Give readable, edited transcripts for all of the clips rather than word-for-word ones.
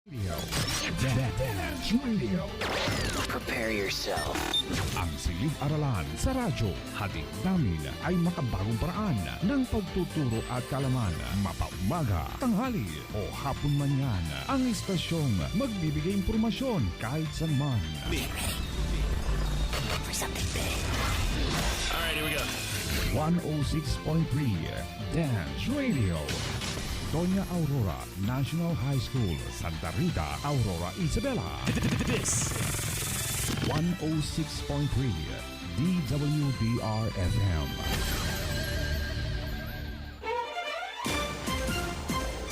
Dance Radio. Prepare yourself. Ang silid-aralan sa radyo, hatid namin ay makabagong paraan ng pagtuturo at kaalaman. Mapaumaga, tanghali o hapon man yan, ang istasyong magbibigay impormasyon kahit saan man. For something big. Alright, here we go. 106.3 Dance Radio. Doña Aurora National High School, Santa Rita, Aurora, Isabela. This 106.3 DWDR-FM.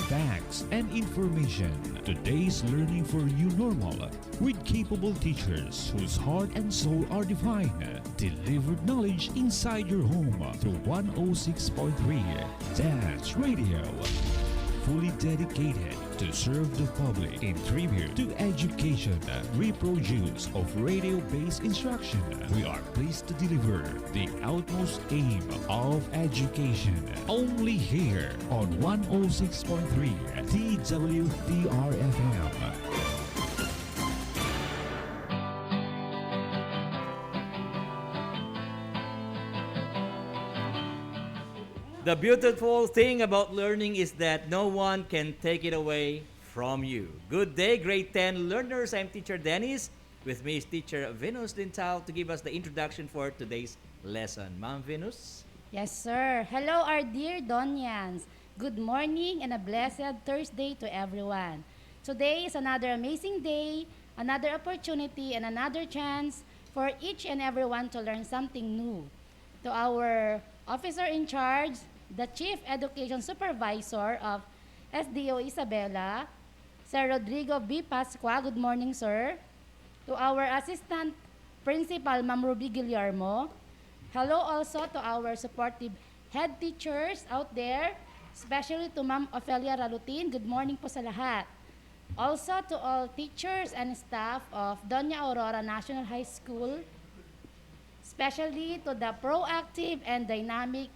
Facts and information. Today's learning for you normal with capable teachers whose heart and soul are divine. Delivered knowledge inside your home through 106.3 Dance Radio. Fully dedicated to serve the public in tribute to education, reproduce of radio-based instruction. We are pleased to deliver the utmost aim of education. Only here on 106.3 TWDR-FM. The beautiful thing about learning is that no one can take it away from you. Good day, grade 10 learners. I'm Teacher Dennis. With me is Teacher Venus Lintal to give us the introduction for today's lesson. Ma'am Venus? Yes, sir. Hello, our dear Donians. Good morning and a blessed Thursday to everyone. Today is another amazing day, another opportunity, and another chance for each and everyone to learn something new. To our officer in charge, the Chief Education Supervisor of SDO Isabela, Sir Rodrigo B. Pascua. Good morning, sir. To our Assistant Principal, Ma'am Ruby Guillermo. Hello also to our supportive head teachers out there, especially to Ma'am Ofelia Ralutin. Good morning po sa lahat. Also to all teachers and staff of Doña Aurora National High School, especially to the proactive and dynamic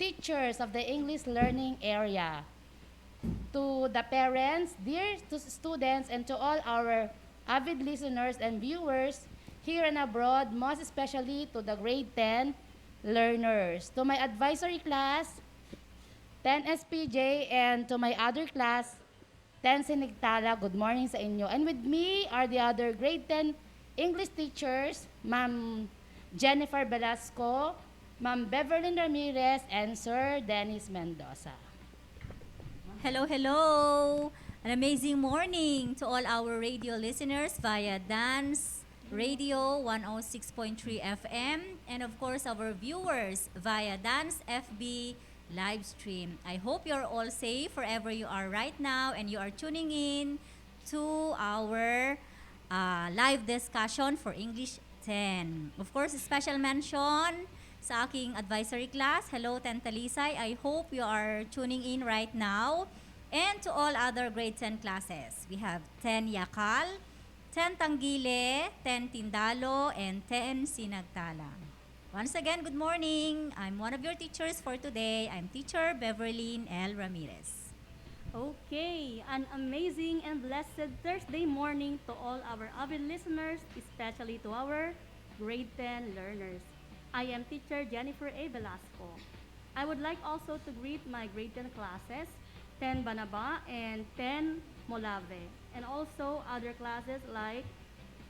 teachers of the English learning area, to the parents, dear students, and to all our avid listeners and viewers here and abroad, most especially to the grade 10 learners, to my advisory class, 10 SPJ, and to my other class, 10 Sinigtala. Good morning sa inyo. And with me are the other grade 10 English teachers, Ma'am Jennifer Velasco, Ma'am Beverly Ramirez, and Sir Dennis Mendoza. Hello, hello! An amazing morning to all our radio listeners via Dance Radio 106.3 FM and of course our viewers via Dance FB live stream. I hope you're all safe wherever you are right now and you are tuning in to our live discussion for English 10. Of course, special mention sa aking advisory class. Hello, 10 Talisay. I hope you are tuning in right now. And to all other grade 10 classes. We have 10 Yakal, 10 Tangile, 10 Tindalo, and 10 Sinagtala. Once again, good morning. I'm one of your teachers for today. I'm Teacher Beverly L. Ramirez. Okay, an amazing and blessed Thursday morning to all our avid listeners, especially to our grade 10 learners. I am Teacher Jennifer A. Velasco. I would like also to greet my grade 10 classes, 10 Banaba and 10 Molave, and also other classes like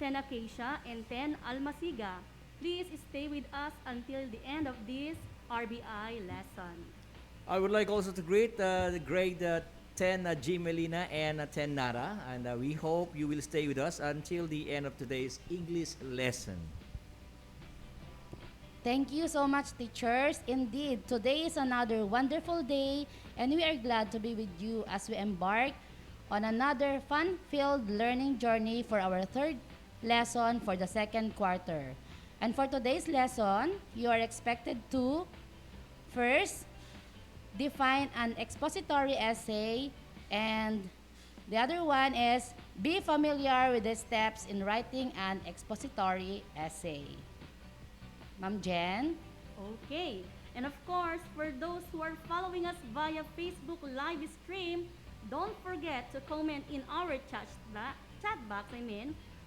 10 Acacia and 10 Almasiga. Please stay with us until the end of this RBI lesson. I would like also to greet the grade 10 G. Melina and 10 Nara, and we hope you will stay with us until the end of today's English lesson. Thank you so much, teachers. Indeed, today is another wonderful day, and we are glad to be with you as we embark on another fun-filled learning journey for our third lesson for the second quarter. And for today's lesson, you are expected to, first, define an expository essay, and the other one is be familiar with the steps in writing an expository essay. Ma'am Jen? Okay, and of course, for those who are following us via Facebook live stream, Don't forget to comment in our chat box,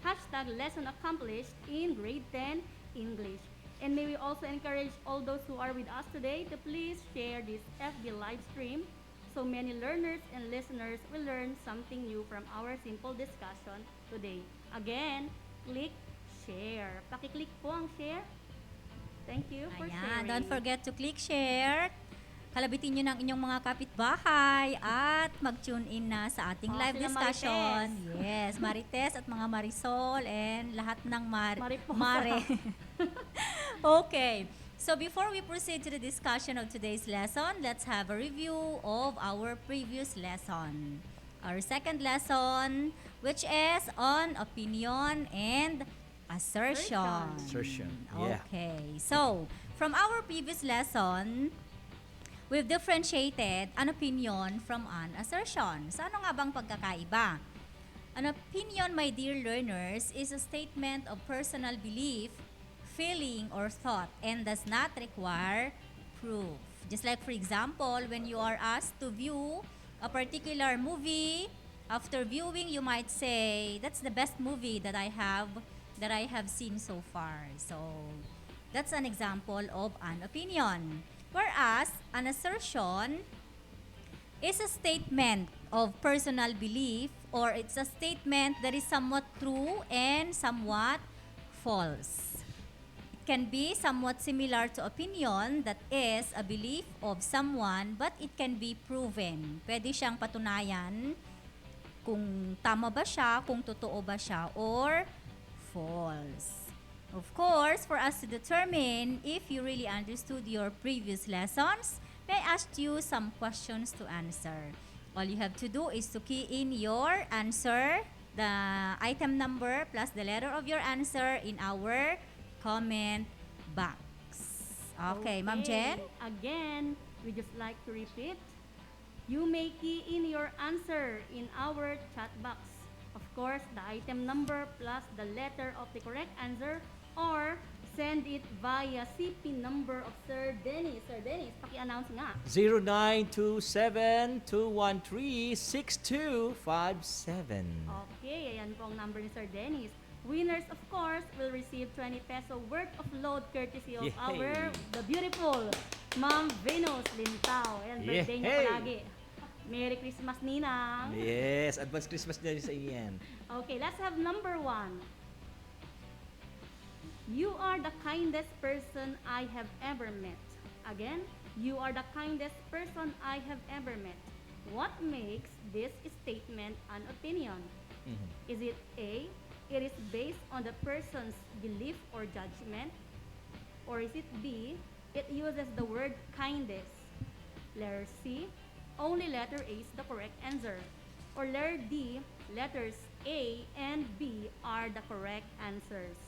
hashtag lesson accomplished in grade 10 English. And may we also encourage all those who are with us today to please share this FB live stream so many learners and listeners will learn something new from our simple discussion today. Again, click share. Paki-click po ang share. Thank you for sharing. Don't forget to click share. Kalabitin nyo ng inyong mga kapitbahay at mag-tune in na sa ating live sila discussion. Marites. Yes, Marites at mga Marisol and lahat ng Mariposa. Mare. Okay. So before we proceed to the discussion of today's lesson, let's have a review of our previous lesson. Our second lesson, which is on opinion and assertion. Assertion, yeah. Okay. So, from our previous lesson, we've differentiated an opinion from an assertion. So, ano nga bang pagkakaiba? An opinion, my dear learners, is a statement of personal belief, feeling, or thought and does not require proof. Just like, for example, when you are asked to view a particular movie, after viewing, you might say, that's the best movie that I have seen so far. So, that's an example of an opinion. Whereas, an assertion is a statement of personal belief or it's a statement that is somewhat true and somewhat false. It can be somewhat similar to opinion, that is a belief of someone, but it can be proven. Pwede siyang patunayan kung tama ba siya, kung totoo ba siya, or false. Of course, for us to determine if you really understood your previous lessons, may I ask you some questions to answer. All you have to do is to key in your answer, the item number plus the letter of your answer in our comment box. Okay, Ma'am Jen? Again, we just like to repeat. You may key in your answer in our chat box. Of course, the item number plus the letter of the correct answer, or send it via CP number of Sir Dennis. Sir Dennis, paki-announce nga. 0927-213-6257. Okay, ayan po ang number ni Sir Dennis. Winners, of course, will receive 20 peso worth of load courtesy of the beautiful Ma'am Venus Lintao. Ayan, birthday niya palagi. Merry Christmas, Ninang. Yes, advance Christmas din sa inyo yan. Okay, let's have number 1. You are the kindest person I have ever met. Again, you are the kindest person I have ever met. What makes this statement an opinion? Is it A, it is based on the person's belief or judgment? Or is it B, it uses the word kindest? Letter C, only letter A is the correct answer. Or letter D, letters A and B are the correct answers.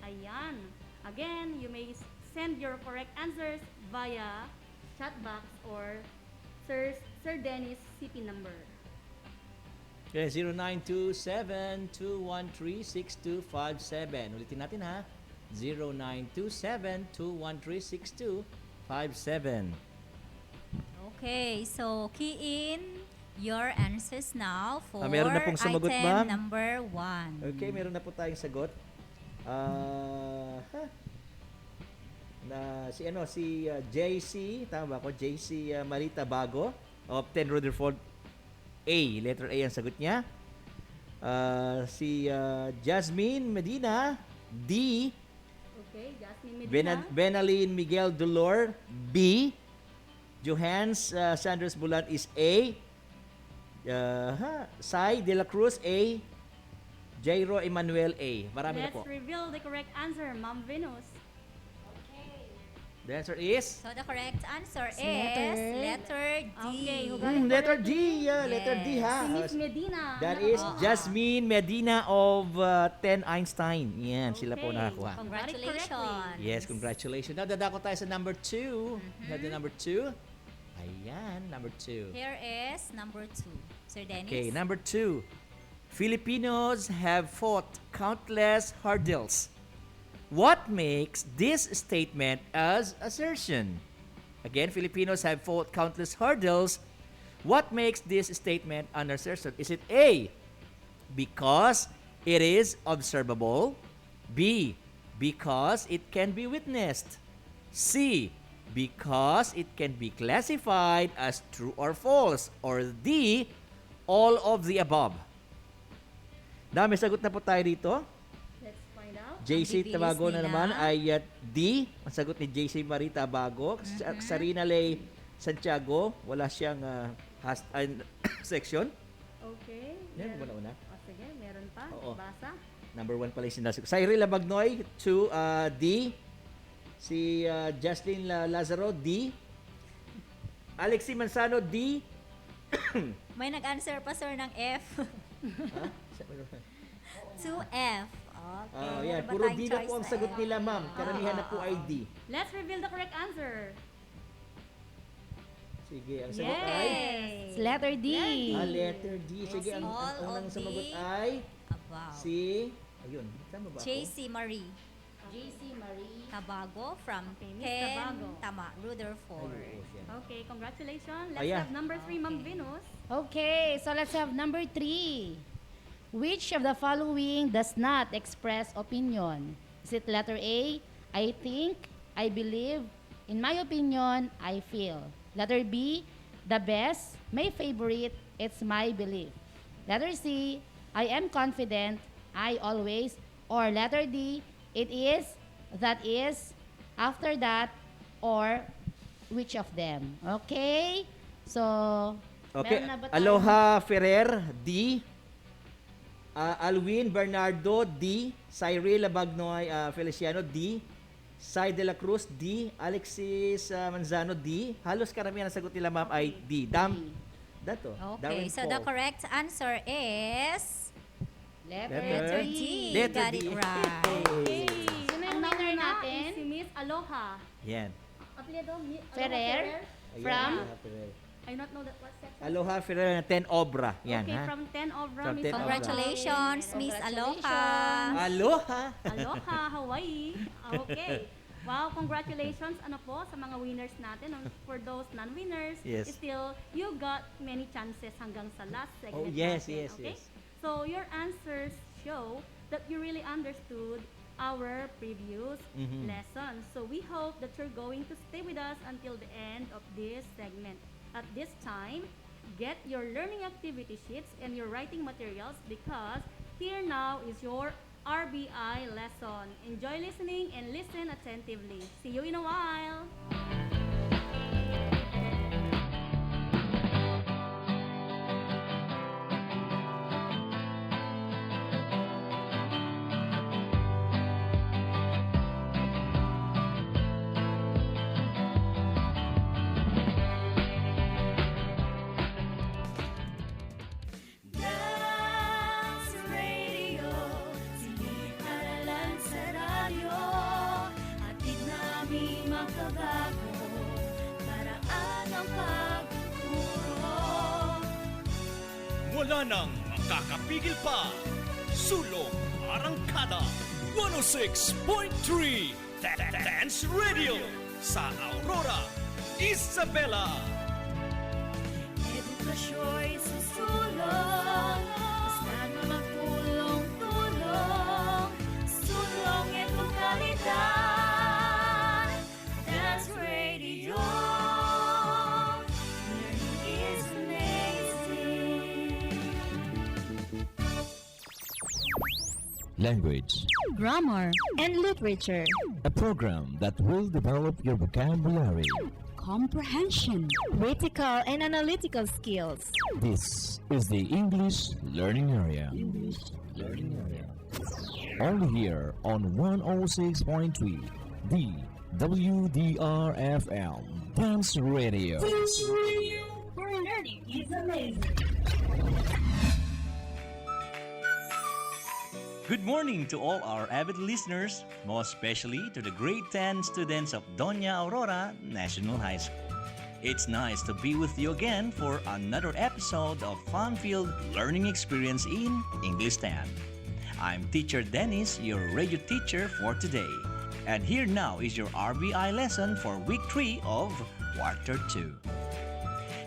Ayan. Again, you may send your correct answers via chat box or Sir Dennis CP number. Okay, 0927-213-6257. Ulitin natin ha. 0927-213-6257. Okay, so key in your answers now for meron na pong sumagot, item ma'am. number 1. Okay, meron na po tayong sagot. Si JC, tama ba ako? JC Marita Bago of 10 Rutherford A, letter A ang sagot niya. Si Jasmine Medina D. Okay, Jasmine Medina. Benaline Miguel Dolor B. Johans Sanders Bulan is A. Sai De La Cruz A. Jairo Emmanuel A. Marami na po. Let's reveal the correct answer, Ma'am Venus. The answer is? So the correct answer is letter D. Okay, Letter D. Letter D ha. Si Miss Medina. That is Jasmine Medina of 10 Einstein. Yan, sila po Okay. nakakuha. Congratulations. Yes, congratulations. Now, dadako tayo sa number 2. The number 2. Ayan, number 2. Here is number 2. Sir Dennis? Okay, number 2. Filipinos have fought countless hurdles. What makes this statement as assertion? Again, Filipinos have fought countless hurdles. What makes this statement an assertion? Is it A, because it is observable, B, because it can be witnessed, C, because it can be classified as true or false, or D, all of the above? Dami sagot na po tayo dito. Let's find out. JC bibilis Tabago na nila. naman ay D. Ang sagot ni JC Marie Tabago. Sarina Lay Santiago, wala siyang section. Okay. Yan, una-una. Sige, meron pa. Oo. Basa. Number 1 pala yung sinasagot. Cyril Labagnoy, 2, D. Si Jocelyn Lazaro, D. Alexi Manzano, D. May nag-answer pa, sir, ng F. Ha? 2F. Okay. Yan. Meron ba Puro tayong D na choice po ang sagot nila, ma'am. Karamihan na po ay D. Let's reveal the correct answer. Sige, ang sagot ay... Yes. It's letter D. Letter D. Sige, ang All unang of sumagot the ay above. si... Ayun, tama ba ako? JC Marie JC Marie. Tabago from Okay, Miss 10. Tabago. Tama, Rutherford. Ay, oo, yan. Okay, congratulations. Let's Ayan. have number 3, Ma'am Okay. Venus. Okay, so let's have number 3. Which of the following does not express opinion? Is it letter A, I think, I believe, in my opinion, I feel? Letter B, the best, my favorite, it's my belief. Letter C, I am confident, I always. Or letter D, it is, that is, after that, or which of them? Okay? So, Okay. meron na ba tayo? Aloha Ferrer, D. Alwin Bernardo, D. Cyril Labagnoy Feliciano, D. Sai de la Cruz, D. Alexis Manzano, D. Halos karamihan ang sagot nila, ma'am, ay D. Dato. Okay, so the correct answer is Letter letter D. D. Letter Got D. it right. Okay. Sino yung Ang winner nauna natin? is si Miss Aloha. Yan. Apelyido, Aloha Ferrer? Ayan, From? Aloha Ferrer. I don't know that what section. Aloha Ferrer na 10 obra. Yan, Okay, ha? from 10 Obra, From Miss 10 Obra. Congratulations, Miss Aloha. Aloha! Aloha, Hawaii. Okay. Wow, congratulations ano po sa mga winners natin. For those non-winners, Yes. still you got many chances hanggang sa last segment. Oh, yes, natin, yes, okay? yes. So your answers show that you really understood our previous Mhm. lesson. So we hope that you're going to stay with us until the end of this segment. At this time, get your learning activity sheets and your writing materials because here now is your RBI lesson. Enjoy listening and listen attentively. See you in a while. Dance Radio, siniparalan sa radyo, atid namin makabago, paraan ang pagtuturo. Wala nang makakapigil pa. Sulong Arangkada 106.3 Dance Radio sa Aurora, Isabela. Edukasyo'y susulong, basta't magtulong-tulong, sulong edukalidad. Dance Radio, learning is amazing. Language, Grammar and literature. a program that will develop your vocabulary. Comprehension. Critical and analytical skills. This is the English Learning Area. Only here on 106.3, the WDRFM Dance Radio. Where learning is amazing. Good morning to all our avid listeners, most especially to the grade 10 students of Doña Aurora National High School. It's nice to be with you again for another episode of fun-filled learning experience in English 10. I'm Teacher Dennis, your radio teacher for today. And here now is your RBI lesson for week 3 of quarter 2.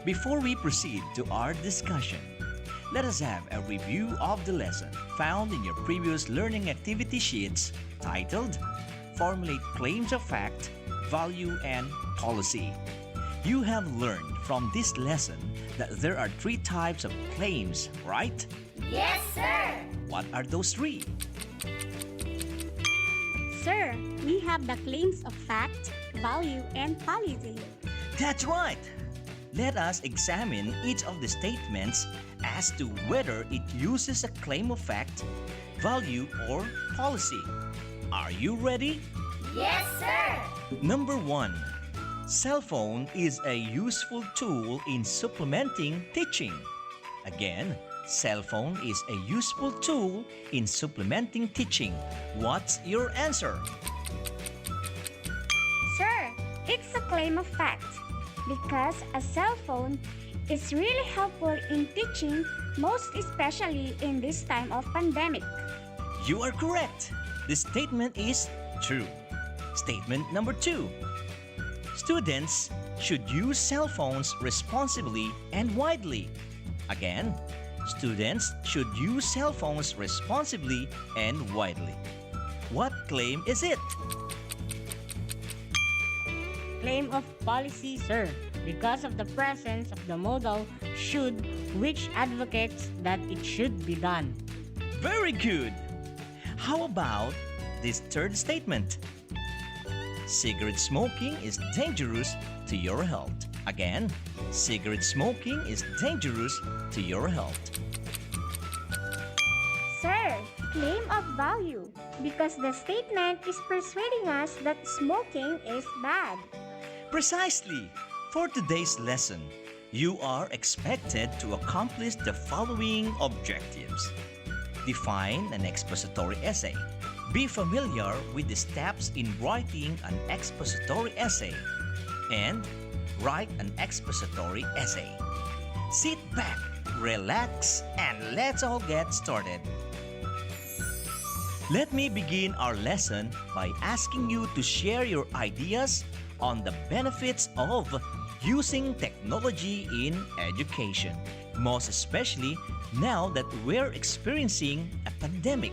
Before we proceed to our discussion, let us have a review of the lesson found in your previous learning activity sheets titled Formulate Claims of Fact, Value, and Policy. You have learned from this lesson that there are three types of claims, right? Yes, sir. What are those three? Sir, we have the claims of fact, value, and policy. That's right! Let us examine each of the statements as to whether it uses a claim of fact, value, or policy. Are you ready? Yes, sir. Number 1. Cell phone is a useful tool in supplementing teaching. Again, cell phone is a useful tool in supplementing teaching. What's your answer? Sir, it's a claim of fact because a cell phone is really helpful in teaching, most especially in this time of pandemic. You are correct. The statement is true. Statement number 2. Students should use cell phones responsibly and widely. Again, students should use cell phones responsibly and widely. What claim is it? Claim of policy, sir, because of the presence of the modal should, which advocates that it should be done. Very good. How about this third statement? Cigarette smoking is dangerous to your health. Again, cigarette smoking is dangerous to your health. Sir, claim of value because the statement is persuading us that smoking is bad. Precisely. For today's lesson, you are expected to accomplish the following objectives. Define an expository essay. Be familiar with the steps in writing an expository essay. And write an expository essay. Sit back, relax, and let's all get started. Let me begin our lesson by asking you to share your ideas on the benefits of using technology in education, most especially now that we're experiencing a pandemic.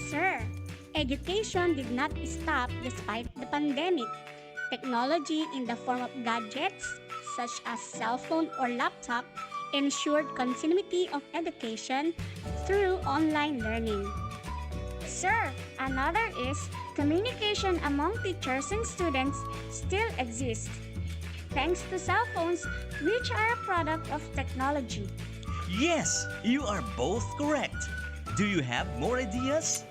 Sir, education did not stop despite the pandemic. Technology in the form of gadgets, such as cell phone or laptop, ensured continuity of education through online learning. Sir, another is communication among teachers and students still exists, thanks to cell phones, which are a product of technology. Yes, you are both correct. Do you have more ideas?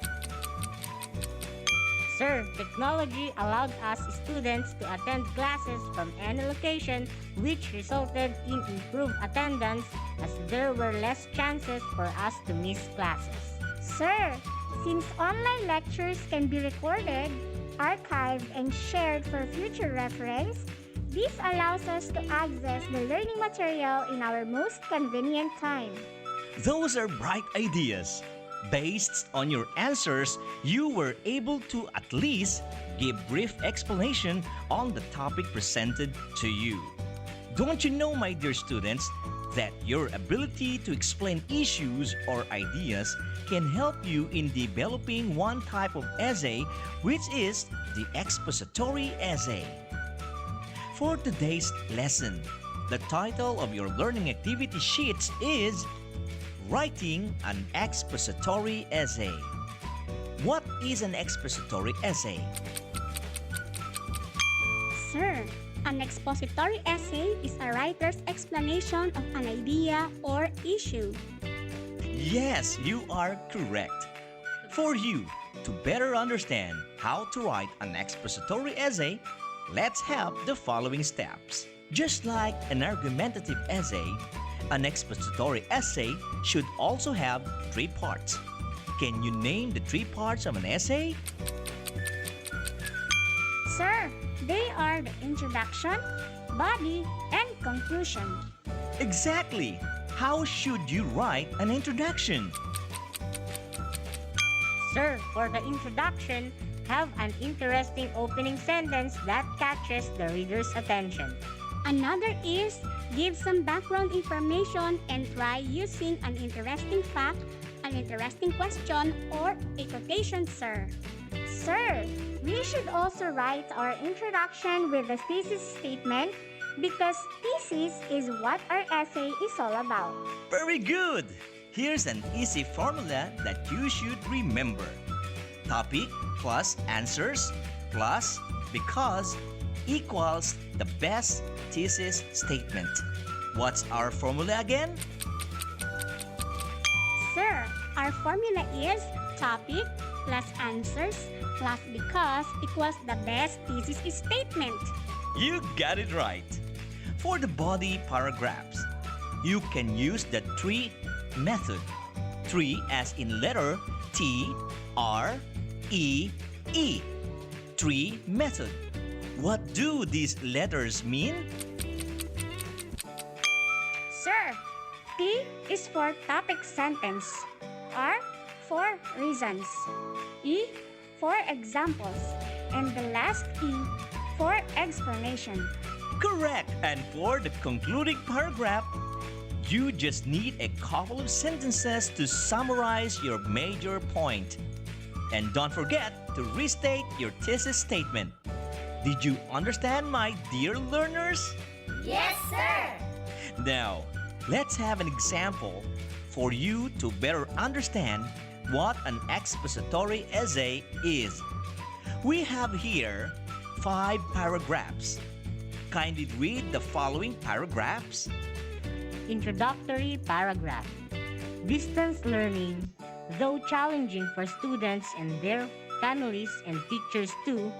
Sir, technology allowed us students to attend classes from any location, which resulted in improved attendance as there were less chances for us to miss classes. Sir, since online lectures can be recorded, archived, and shared for future reference, this allows us to access the learning material in our most convenient time. Those are bright ideas. Based on your answers, you were able to at least give brief explanation on the topic presented to you. Don't you know, my dear students, that your ability to explain issues or ideas can help you in developing one type of essay, which is the expository essay. For today's lesson, the title of your learning activity sheets is Writing an Expository Essay. What is an expository essay? Sir, an expository essay is a writer's explanation of an idea or issue. Yes, you are correct. For you to better understand how to write an expository essay, let's have the following steps. Just like an argumentative essay, an expository essay should also have 3 parts. Can you name the 3 parts of an essay? Sir, they are the introduction, body, and conclusion. Exactly. How should you write an introduction? Sir, for the introduction, have an interesting opening sentence that catches the reader's attention. Another is give some background information and try using an interesting fact, an interesting question, or a quotation, sir. Sir, we should also write our introduction with the thesis statement because thesis is what our essay is all about. Very good! Here's an easy formula that you should remember. Topic plus answers plus because equals the best thesis statement. What's our formula again? Sir, our formula is topic plus answers plus because equals the best thesis statement. You got it right. For the body paragraphs, you can use the tree method. Tree as in letter T, R, E, E. Tree method. What do these letters mean? Sir, T is for topic sentence. R for reasons. E for examples. And the last E for explanation. Correct. And for the concluding paragraph, you just need a couple of sentences to summarize your major point. And don't forget to restate your thesis statement. Did you understand, my dear learners? Yes, sir. Now, let's have an example for you to better understand what an expository essay is. We have here 5 paragraphs. Kindly read the following paragraphs. Introductory Paragraph. Distance learning, though challenging for students and their families and teachers too,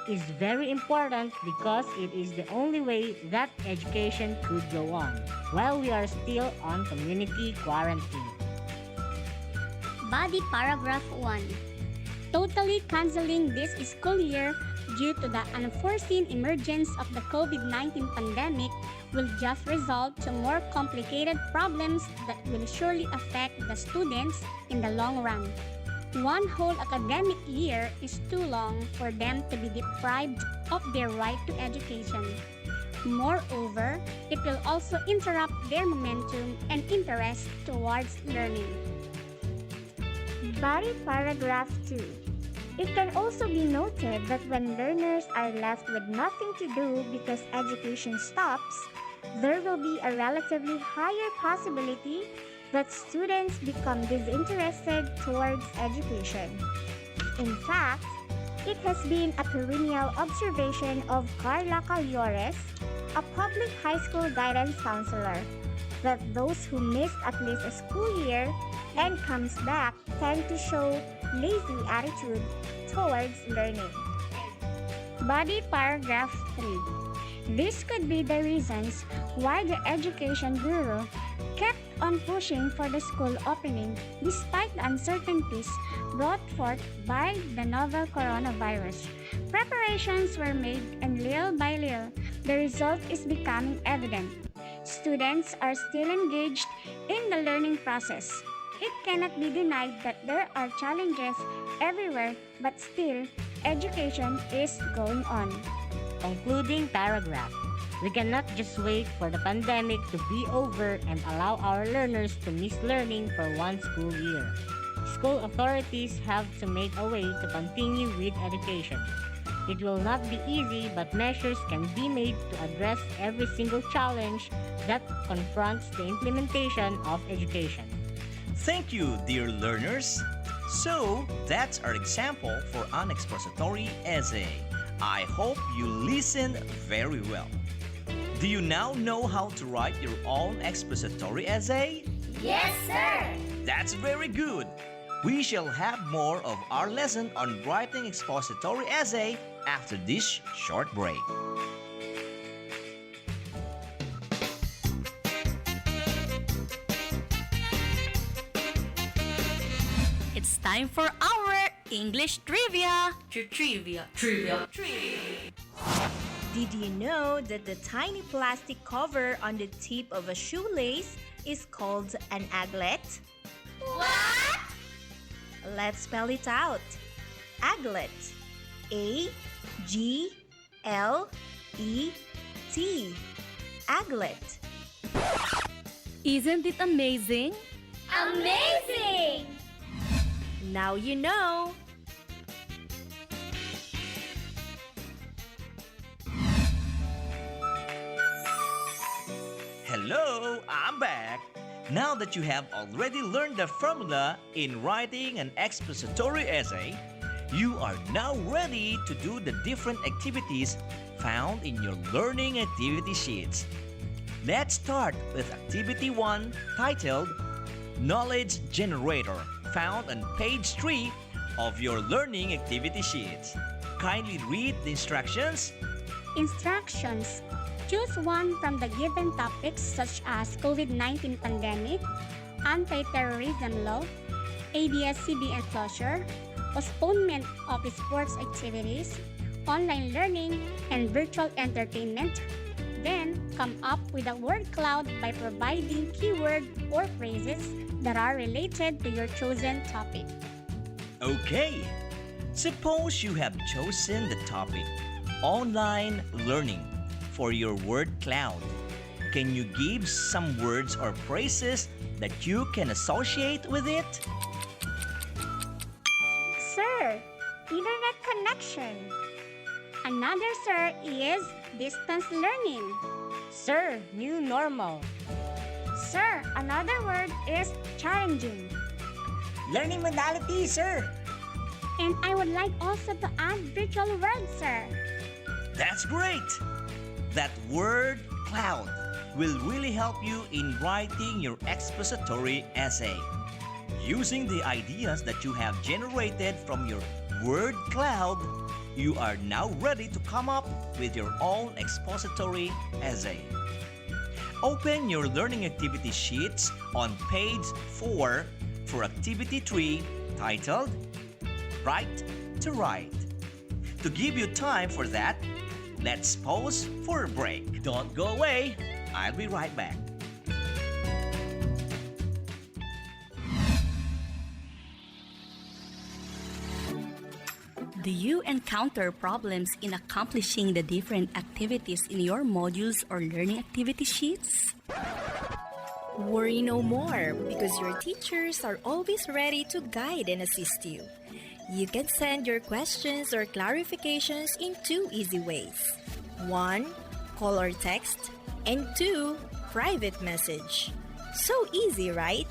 is very important because it is the only way that education could go on while we are still on community quarantine. Body paragraph 1. Totally canceling this school year due to the unforeseen emergence of the COVID-19 pandemic will just result to more complicated problems that will surely affect the students in the long run. One whole academic year is too long for them to be deprived of their right to education. Moreover, it will also interrupt their momentum and interest towards learning. Body paragraph 2. It can also be noted that when learners are left with nothing to do because education stops, there will be a relatively higher possibility that students become disinterested towards education. In fact, it has been a perennial observation of Carla Callores, a public high school guidance counselor, that those who missed at least a school year and comes back tend to show lazy attitude towards learning. Body paragraph 3. This could be the reasons why the Education Bureau kept on pushing for the school opening despite the uncertainties brought forth by the novel coronavirus. Preparations were made and little by little, the result is becoming evident. Students are still engaged in the learning process. It cannot be denied that there are challenges everywhere, but still, education is going on. Concluding paragraph. We cannot just wait for the pandemic to be over and allow our learners to miss learning for one school year. School authorities have to make a way to continue with education. It will not be easy, but measures can be made to address every single challenge that confronts the implementation of education. Thank you, dear learners. So, that's our example for an expository essay. I hope you listened very well. Do you now know how to write your own expository essay? Yes, sir. That's very good. We shall have more of our lesson on writing expository essay after this short break. It's time for our English trivia. Trivia. Did you know that the tiny plastic cover on the tip of a shoelace is called an aglet? What? Let's spell it out. Aglet. A-G-L-E-T. aglet. Isn't it amazing? Amazing! Now you know. Hello, I'm back. Now that you have already learned the formula in writing an expository essay, you are now ready to do the different activities found in your learning activity sheets. Let's start with Activity 1 titled Knowledge Generator, found on page 3 of your learning activity sheets. Kindly read the instructions. Instructions. Choose one from the given topics such as COVID-19 pandemic, anti-terrorism law, ABS-CBN closure, postponement of sports activities, online learning, and virtual entertainment. Then, come up with a word cloud by providing keyword or phrases that are related to your chosen topic. Okay, suppose you have chosen the topic online learning for your word cloud. Can you give some words or phrases that you can associate with it? Sir, internet connection. Another sir is distance learning. Sir, new normal. Sir, another word is challenging. Learning modality, sir. And I would like also to add virtual words, sir. That's great! That word cloud will really help you in writing your expository essay. Using the ideas that you have generated from your word cloud, you are now ready to come up with your own expository essay. Open your learning activity sheets on page 4 for Activity 3 titled Write to Write. To give you time for that, let's pause for a break. Don't go away. I'll be right back. Do you encounter problems in accomplishing the different activities in your modules or learning activity sheets? Worry no more because your teachers are always ready to guide and assist you. You can send your questions or clarifications in 2 easy ways. 1. Call or text. And 2. Private message. So easy, right?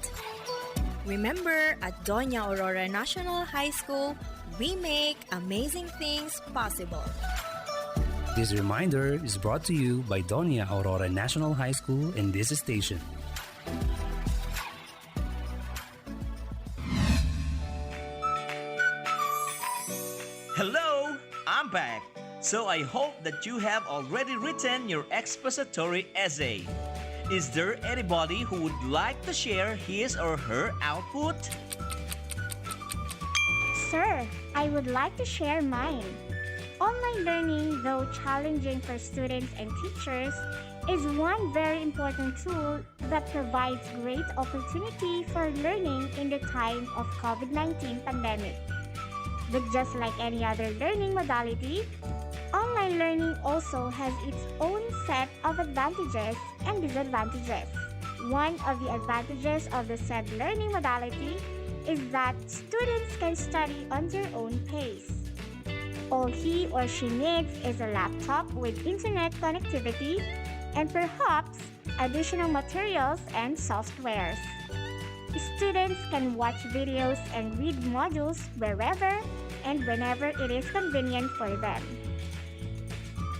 Remember, at Doña Aurora National High School, we make amazing things possible. This reminder is brought to you by Doña Aurora National High School and this station. Hello, I'm back. So I hope that you have already written your expository essay. Is there anybody who would like to share his or her output? Sir, I would like to share mine. Online learning, though challenging for students and teachers, is one very important tool that provides great opportunity for learning in the time of COVID-19 pandemic. But just like any other learning modality, online learning also has its own set of advantages and disadvantages. One of the advantages of the said learning modality is that students can study on their own pace. All he or she needs is a laptop with internet connectivity and perhaps additional materials and softwares. Students can watch videos and read modules wherever and whenever it is convenient for them.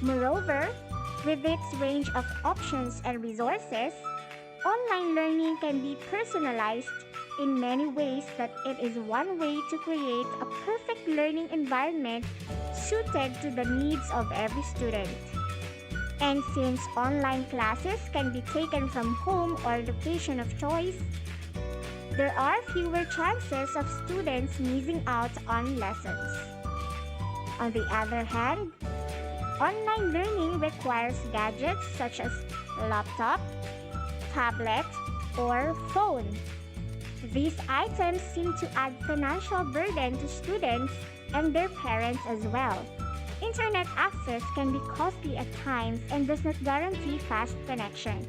Moreover, with its range of options and resources, online learning can be personalized in many ways that it is one way to create a perfect learning environment suited to the needs of every student. And since online classes can be taken from home or location of choice, there are fewer chances of students missing out on lessons. On the other hand, online learning requires gadgets such as laptop, tablet, or phone. These items seem to add financial burden to students and their parents as well. Internet access can be costly at times and does not guarantee fast connection.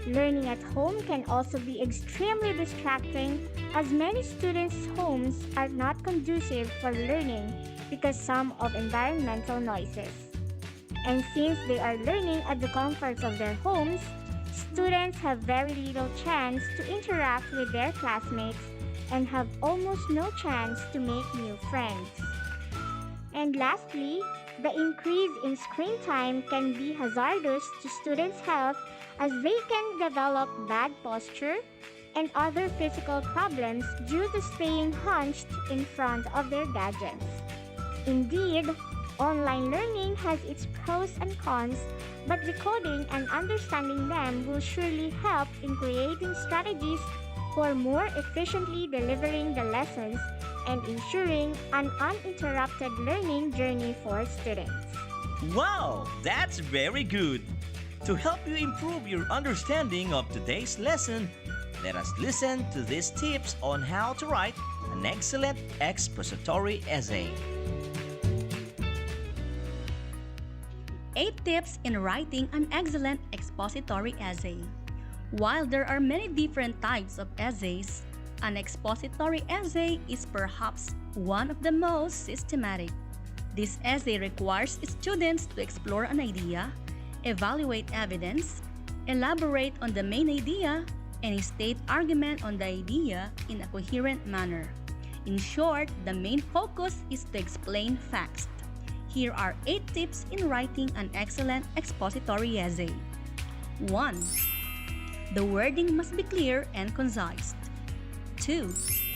Learning at home can also be extremely distracting as many students' homes are not conducive for learning because some of environmental noises. And since they are learning at the comforts of their homes, students have very little chance to interact with their classmates and have almost no chance to make new friends. And lastly, the increase in screen time can be hazardous to students' health as they can develop bad posture and other physical problems due to staying hunched in front of their gadgets. Indeed, online learning has its pros and cons, but decoding and understanding them will surely help in creating strategies for more efficiently delivering the lessons and ensuring an uninterrupted learning journey for students. Wow, that's very good. To help you improve your understanding of today's lesson, let us listen to these tips on how to write an excellent expository essay. 8 tips in writing an excellent expository essay. While there are many different types of essays, an expository essay is perhaps one of the most systematic. This essay requires students to explore an idea, evaluate evidence, elaborate on the main idea, and state argument on the idea in a coherent manner. In short, the main focus is to explain facts. Here are 8 tips in writing an excellent expository essay. 1. The wording must be clear and concise. 2.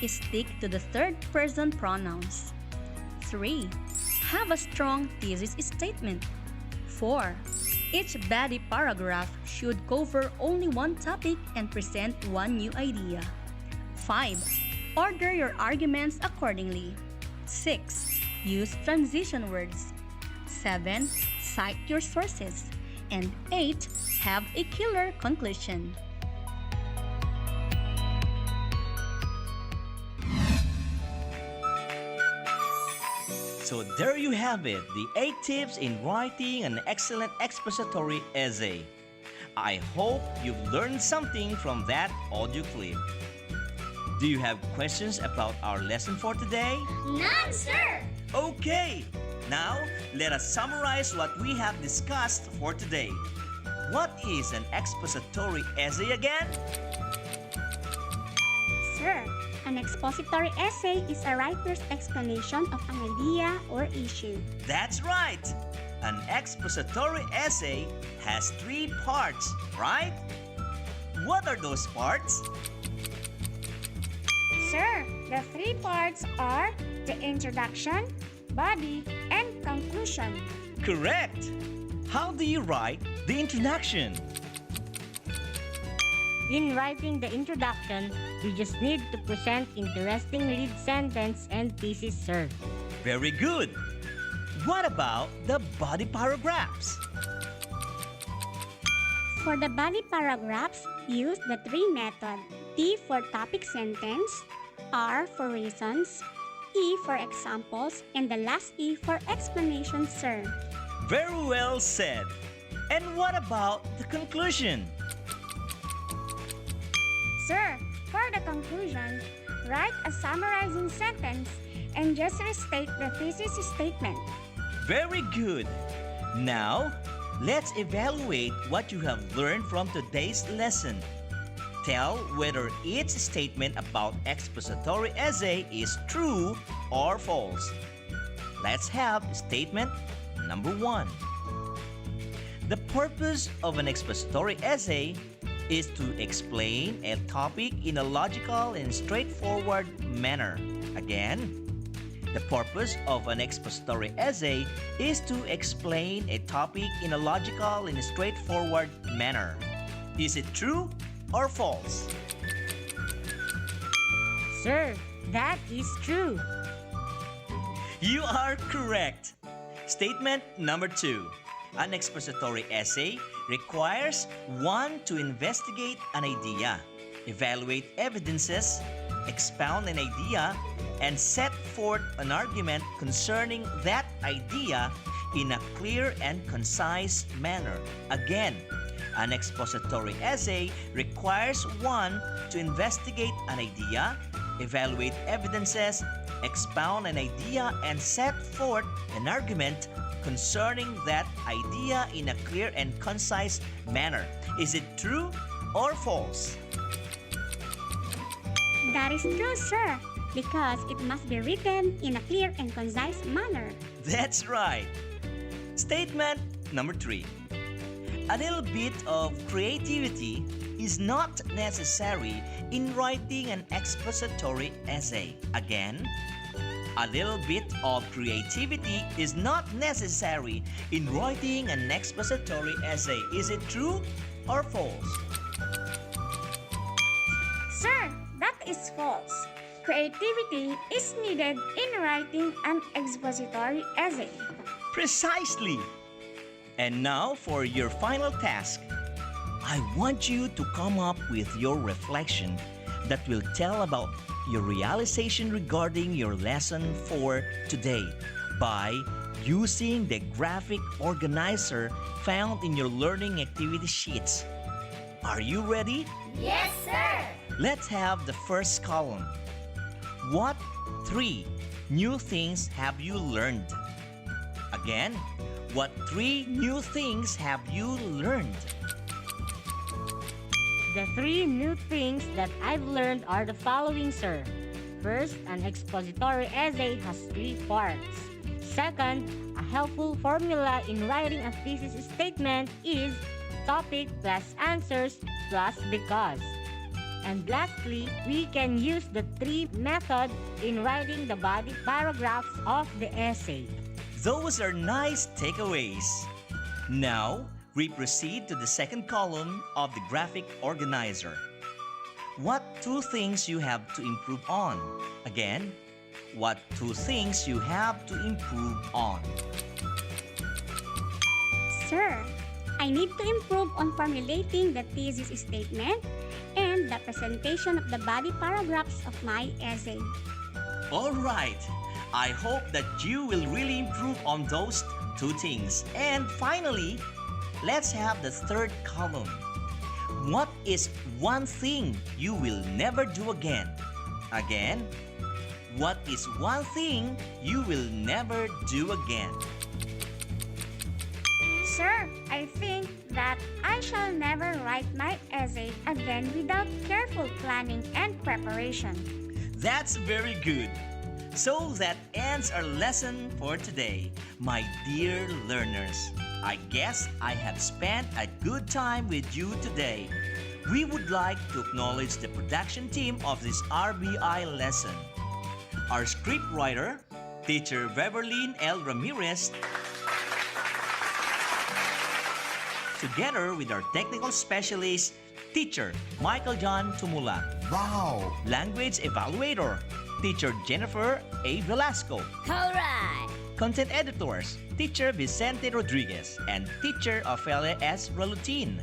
Stick to the third-person pronouns. 3. Have a strong thesis statement. 4. Each body paragraph should cover only one topic and present one new idea. 5. Order your arguments accordingly. 6. Use transition words. 7. Cite your sources. And 8. Have a killer conclusion. So there you have it, the 8 tips in writing an excellent expository essay. I hope you've learned something from that audio clip. Do you have questions about our lesson for today? None, sir! Okay, now let us summarize what we have discussed for today. What is an expository essay again? Sir, an expository essay is a writer's explanation of an idea or issue. That's right! An expository essay has 3 parts, right? What are those parts? Sir, the 3 parts are the introduction, body, and conclusion. Correct! How do you write the introduction? In writing the introduction, you just need to present interesting lead sentence and thesis, sir. Very good! What about the body paragraphs? For the body paragraphs, use the 3 method. T for topic sentence, R for reasons, E for examples, and the last E for explanation, sir. Very well said! And what about the conclusion? Sir, for the conclusion, write a summarizing sentence and just restate the thesis statement. Very good! Now, let's evaluate what you have learned from today's lesson. Tell whether each statement about expository essay is true or false. Let's have statement number 1. The purpose of an expository essay is to explain a topic in a logical and straightforward manner. Again, the purpose of an expository essay is to explain a topic in a logical and straightforward manner. Is it true or false? Sir, that is true. You are correct. Statement number 2. An expository essay requires 1 to investigate an idea, evaluate evidences, expound an idea, and set forth an argument concerning that idea in a clear and concise manner. Again, an expository essay requires one to investigate an idea, evaluate evidences, expound an idea, and set forth an argument concerning that idea in a clear and concise manner. Is it true or false? That is true, sir, because it must be written in a clear and concise manner. That's right. Statement number 3. A little bit of creativity is not necessary in writing an expository essay. Again, a little bit of creativity is not necessary in writing an expository essay. Is it true or false? Sir, that is false. Creativity is needed in writing an expository essay. Precisely. And now for your final task. I want you to come up with your reflection that will tell about your realization regarding your lesson for today by using the graphic organizer found in your learning activity sheets. Are you ready? Yes, sir. Let's have the first column. What 3 new things have you learned? Again, what 3 new things have you learned? The 3 new things that I've learned are the following, sir. First, an expository essay has 3 parts. Second, a helpful formula in writing a thesis statement is topic plus answers plus because. And lastly, we can use the 3 method in writing the body paragraphs of the essay. Those are nice takeaways. Now, we proceed to the second column of the graphic organizer. What 2 things you have to improve on? Again, what 2 things you have to improve on? Sir, I need to improve on formulating the thesis statement and the presentation of the body paragraphs of my essay. All right. I hope that you will really improve on those 2 things. And finally, let's have the third column. What is one thing you will never do again? Again, what is one thing you will never do again? Sir, I think that I shall never write my essay again without careful planning and preparation. That's very good. So that ends our lesson for today, my dear learners. I guess I have spent a good time with you today. We would like to acknowledge the production team of this RBI lesson. Our scriptwriter, Teacher Beverlyn L. Ramirez, together with our technical specialist, Teacher Michael John Tumula. Wow! Language evaluator, Teacher Jennifer A. Velasco. All right. Content editors, Teacher Vicente Rodriguez and Teacher Ophelia S. Ralutin,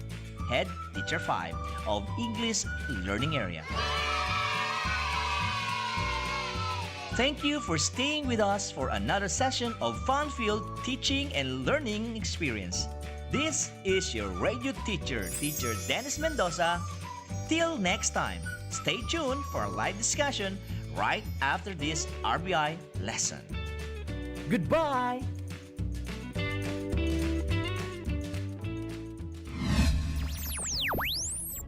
Head Teacher 5 of English Learning Area. Thank you for staying with us for another session of fun-filled teaching and learning experience. This is your radio teacher, Teacher Dennis Mendoza. Till next time, stay tuned for a live discussion right after this RBI lesson. Goodbye!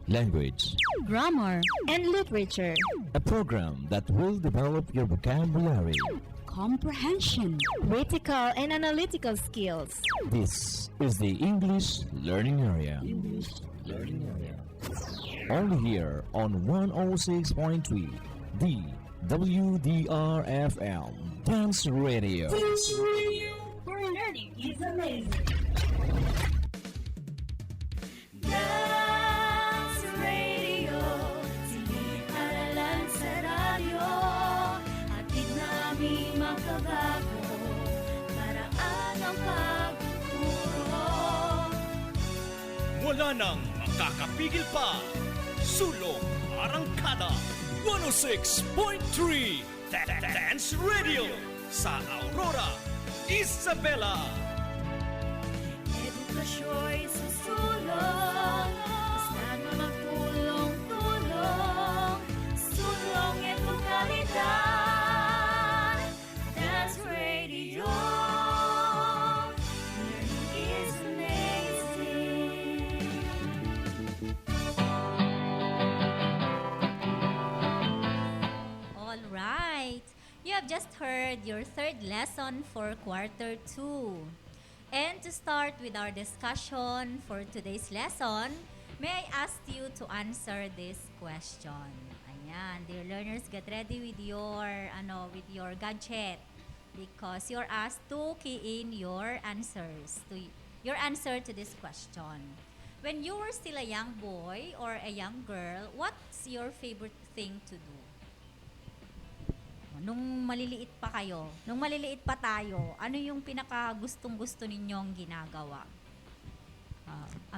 Language, Grammar and literature. a program that will develop your vocabulary. Comprehension. Critical and analytical skills. This is the English Learning Area. Only here on 106.3, the WDRFM Dance Radio. Where learning is amazing. Dance Radio, silip-aralan sa radyo, hatid namin makabago, paraan ang pagtuturo. Wala nang makakapigil pa. Sulong Arangkada 106.3 Dance Radio sa Aurora, Isabela. just heard your third lesson for quarter 2. And to start with our discussion for today's lesson, may I ask you to answer this question? Ayan, dear learners, get ready with your gadget because you're asked to key in your answers your answer to this question. When you were still a young boy or a young girl, what's your favorite thing to do? Nung maliliit pa kayo, nung maliliit pa tayo, ano yung pinaka-gustong-gusto ninyong ginagawa?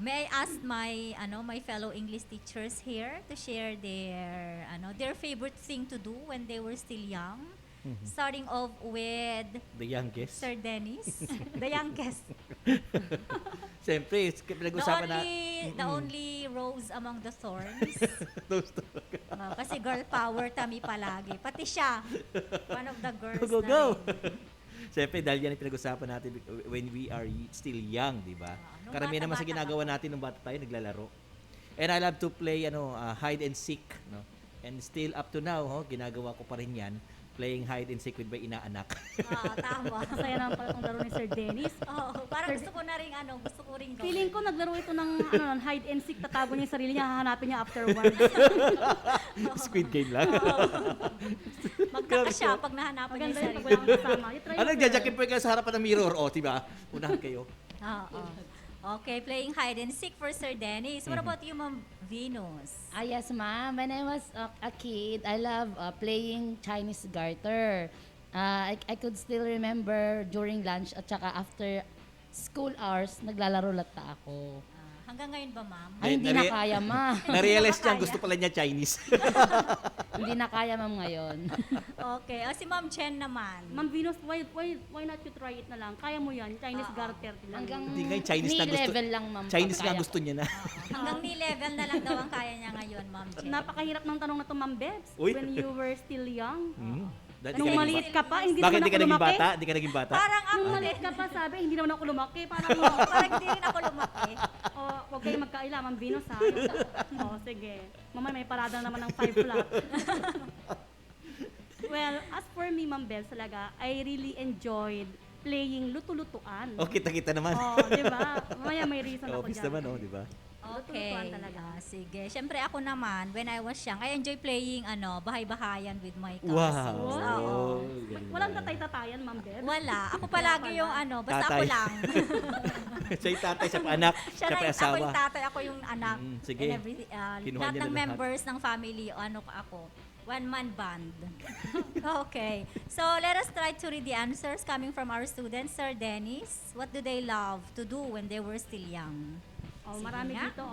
May I ask my fellow English teachers here to share their favorite thing to do when they were still young? Starting off with The youngest. Sir Dennis, the youngest. Siyempre, pinag-usapan na. The only rose among the thorns. Kasi girl power tami palagi. Pati siya, one of the girls Go. Siyempre, dahil yan ang pinag-usapan natin when we are still young, di ba? Karamihan naman sa ginagawa natin nung bata tayo, naglalaro. And I love to play hide and seek. No? And still up to now, ginagawa ko pa rin yan. Playing hide and seek with my inaanak. Tama. Masaya naman pala itong laro ni Sir Dennis. Parang gusto ko na rin, gusto ko rin gawin. Feeling ko naglaro ito ng hide and seek, tatago niya yung sarili niya, hahanapin niya afterwards. Squid Game lang. Magtaka siya pag nahanapan niya yung sarili. Maganda yun pag walang kasama. Ano, nagjajakin po kayo sa harapan ng mirror. Diba? Unahan kayo. Okay, playing hide and seek for Sir Dennis. What about you, Ma'am Venus? Yes, ma'am. When I was a kid, I love playing Chinese garter. I could still remember during lunch at saka after school hours, naglalaro lata ako. Hanggang ngayon ba, ma'am? Ay, hindi na kaya, ma'am. Na-realize niya, gusto pala niya Chinese. Hindi na kaya, ma'am, ngayon. Okay. Si Ma'am Chen naman. Ma'am Venus, why not you try it na lang? Kaya mo yan, Chinese garter. Hanggang Hindi nga, Chinese na gusto. level lang, ma'am. Chinese na gusto niya na. Hanggang ni-level na lang daw ang kaya niya ngayon, Ma'am Chen. Napakahirap ng tanong na to, Ma'am Bebs. Uy. When you were still young. Nung maliit ka pa, hindi bakit naman di ka ako naging lumaki. bata? Di ka naging bata? Parang ako Nung maliit ka pa, sabi, hindi naman ako lumaki. Parang hindi rin ako lumaki. Huwag kayong magkaila, Ma'am Venus, ha? Sige. Mamaya may parada naman ng 5 flat. Well, as for me, Ma'am Bel, talaga, I really enjoyed playing luto-lutuan. Kita-kita naman. Di ba? Mamaya may reason ako Office dyan. naman, di ba? Okay. Sige. Siyempre ako naman, when I was young, I enjoy playing bahay-bahayan with my cousins. Wow. Walang tatay-tatayan, Ma'am Bel? Wala. Ako palagi yung basta Tatay. ako lang. Siya yung tatay, siya pa anak, siya pa Ako asawa. yung tatay, ako yung anak. Sige. And Kinuha lahat niya ng na lahat. members ng family, ako. One-man band. Okay. So, let us try to read the answers coming from our students. Sir Dennis, what do they love to do when they were still young? Sige Marami nga. dito,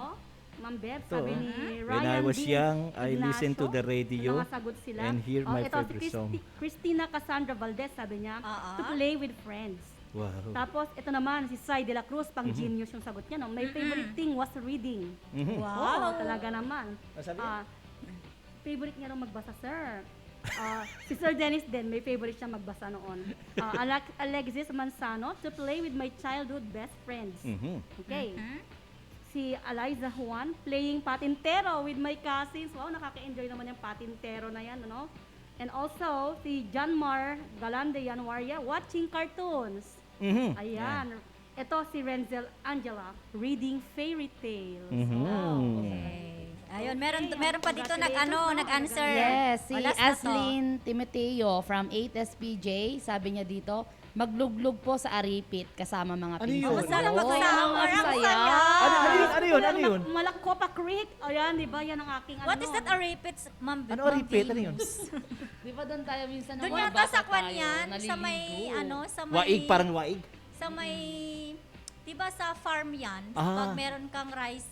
Ma'am Beb, sabi ni Ryan When I was D. young, I listened to the Ignacio, radio mga sagot sila. and hear my ito, favorite si song. Christina Cassandra Valdez, sabi niya, to play with friends. Wow. Tapos, ito naman, si Sai de la Cruz, pang genius yung sagot niya. No? My favorite thing was reading. Wow. Talaga naman. Sabi niya? Favorite niya raw magbasa, sir. Si Sir Dennis din, may favorite siya magbasa noon. Alexis Manzano, to play with my childhood best friends. Okay. Si Eliza Juan, playing patintero with my cousins. Wow, nakaka-enjoy naman yung patintero na yan, ano? And also, si John Mar Galande Januaria, watching cartoons. Ayan. Ito si Renzel Angela, reading fairy tales. Okay. Ayun, meron pa dito nag-answer. Yes, si Last na to. Aslyn Timoteo from 8SPJ, sabi niya dito, magluglug po sa aripit kasama mga pinto. yun? Sana magsama. Ang saya. Ano yun? Malacopa Creek. Ayan, di ba? Yan ang aking What is that aripit, Ma'am? Ano aripit? Ano yun? Di ba doon tayo minsan Doon mga yata bata sa kwan tayo, yan, sa naliligo. may, sa may... Waig, parang waig? Sa may... Diba sa farm yan, pag meron kang rice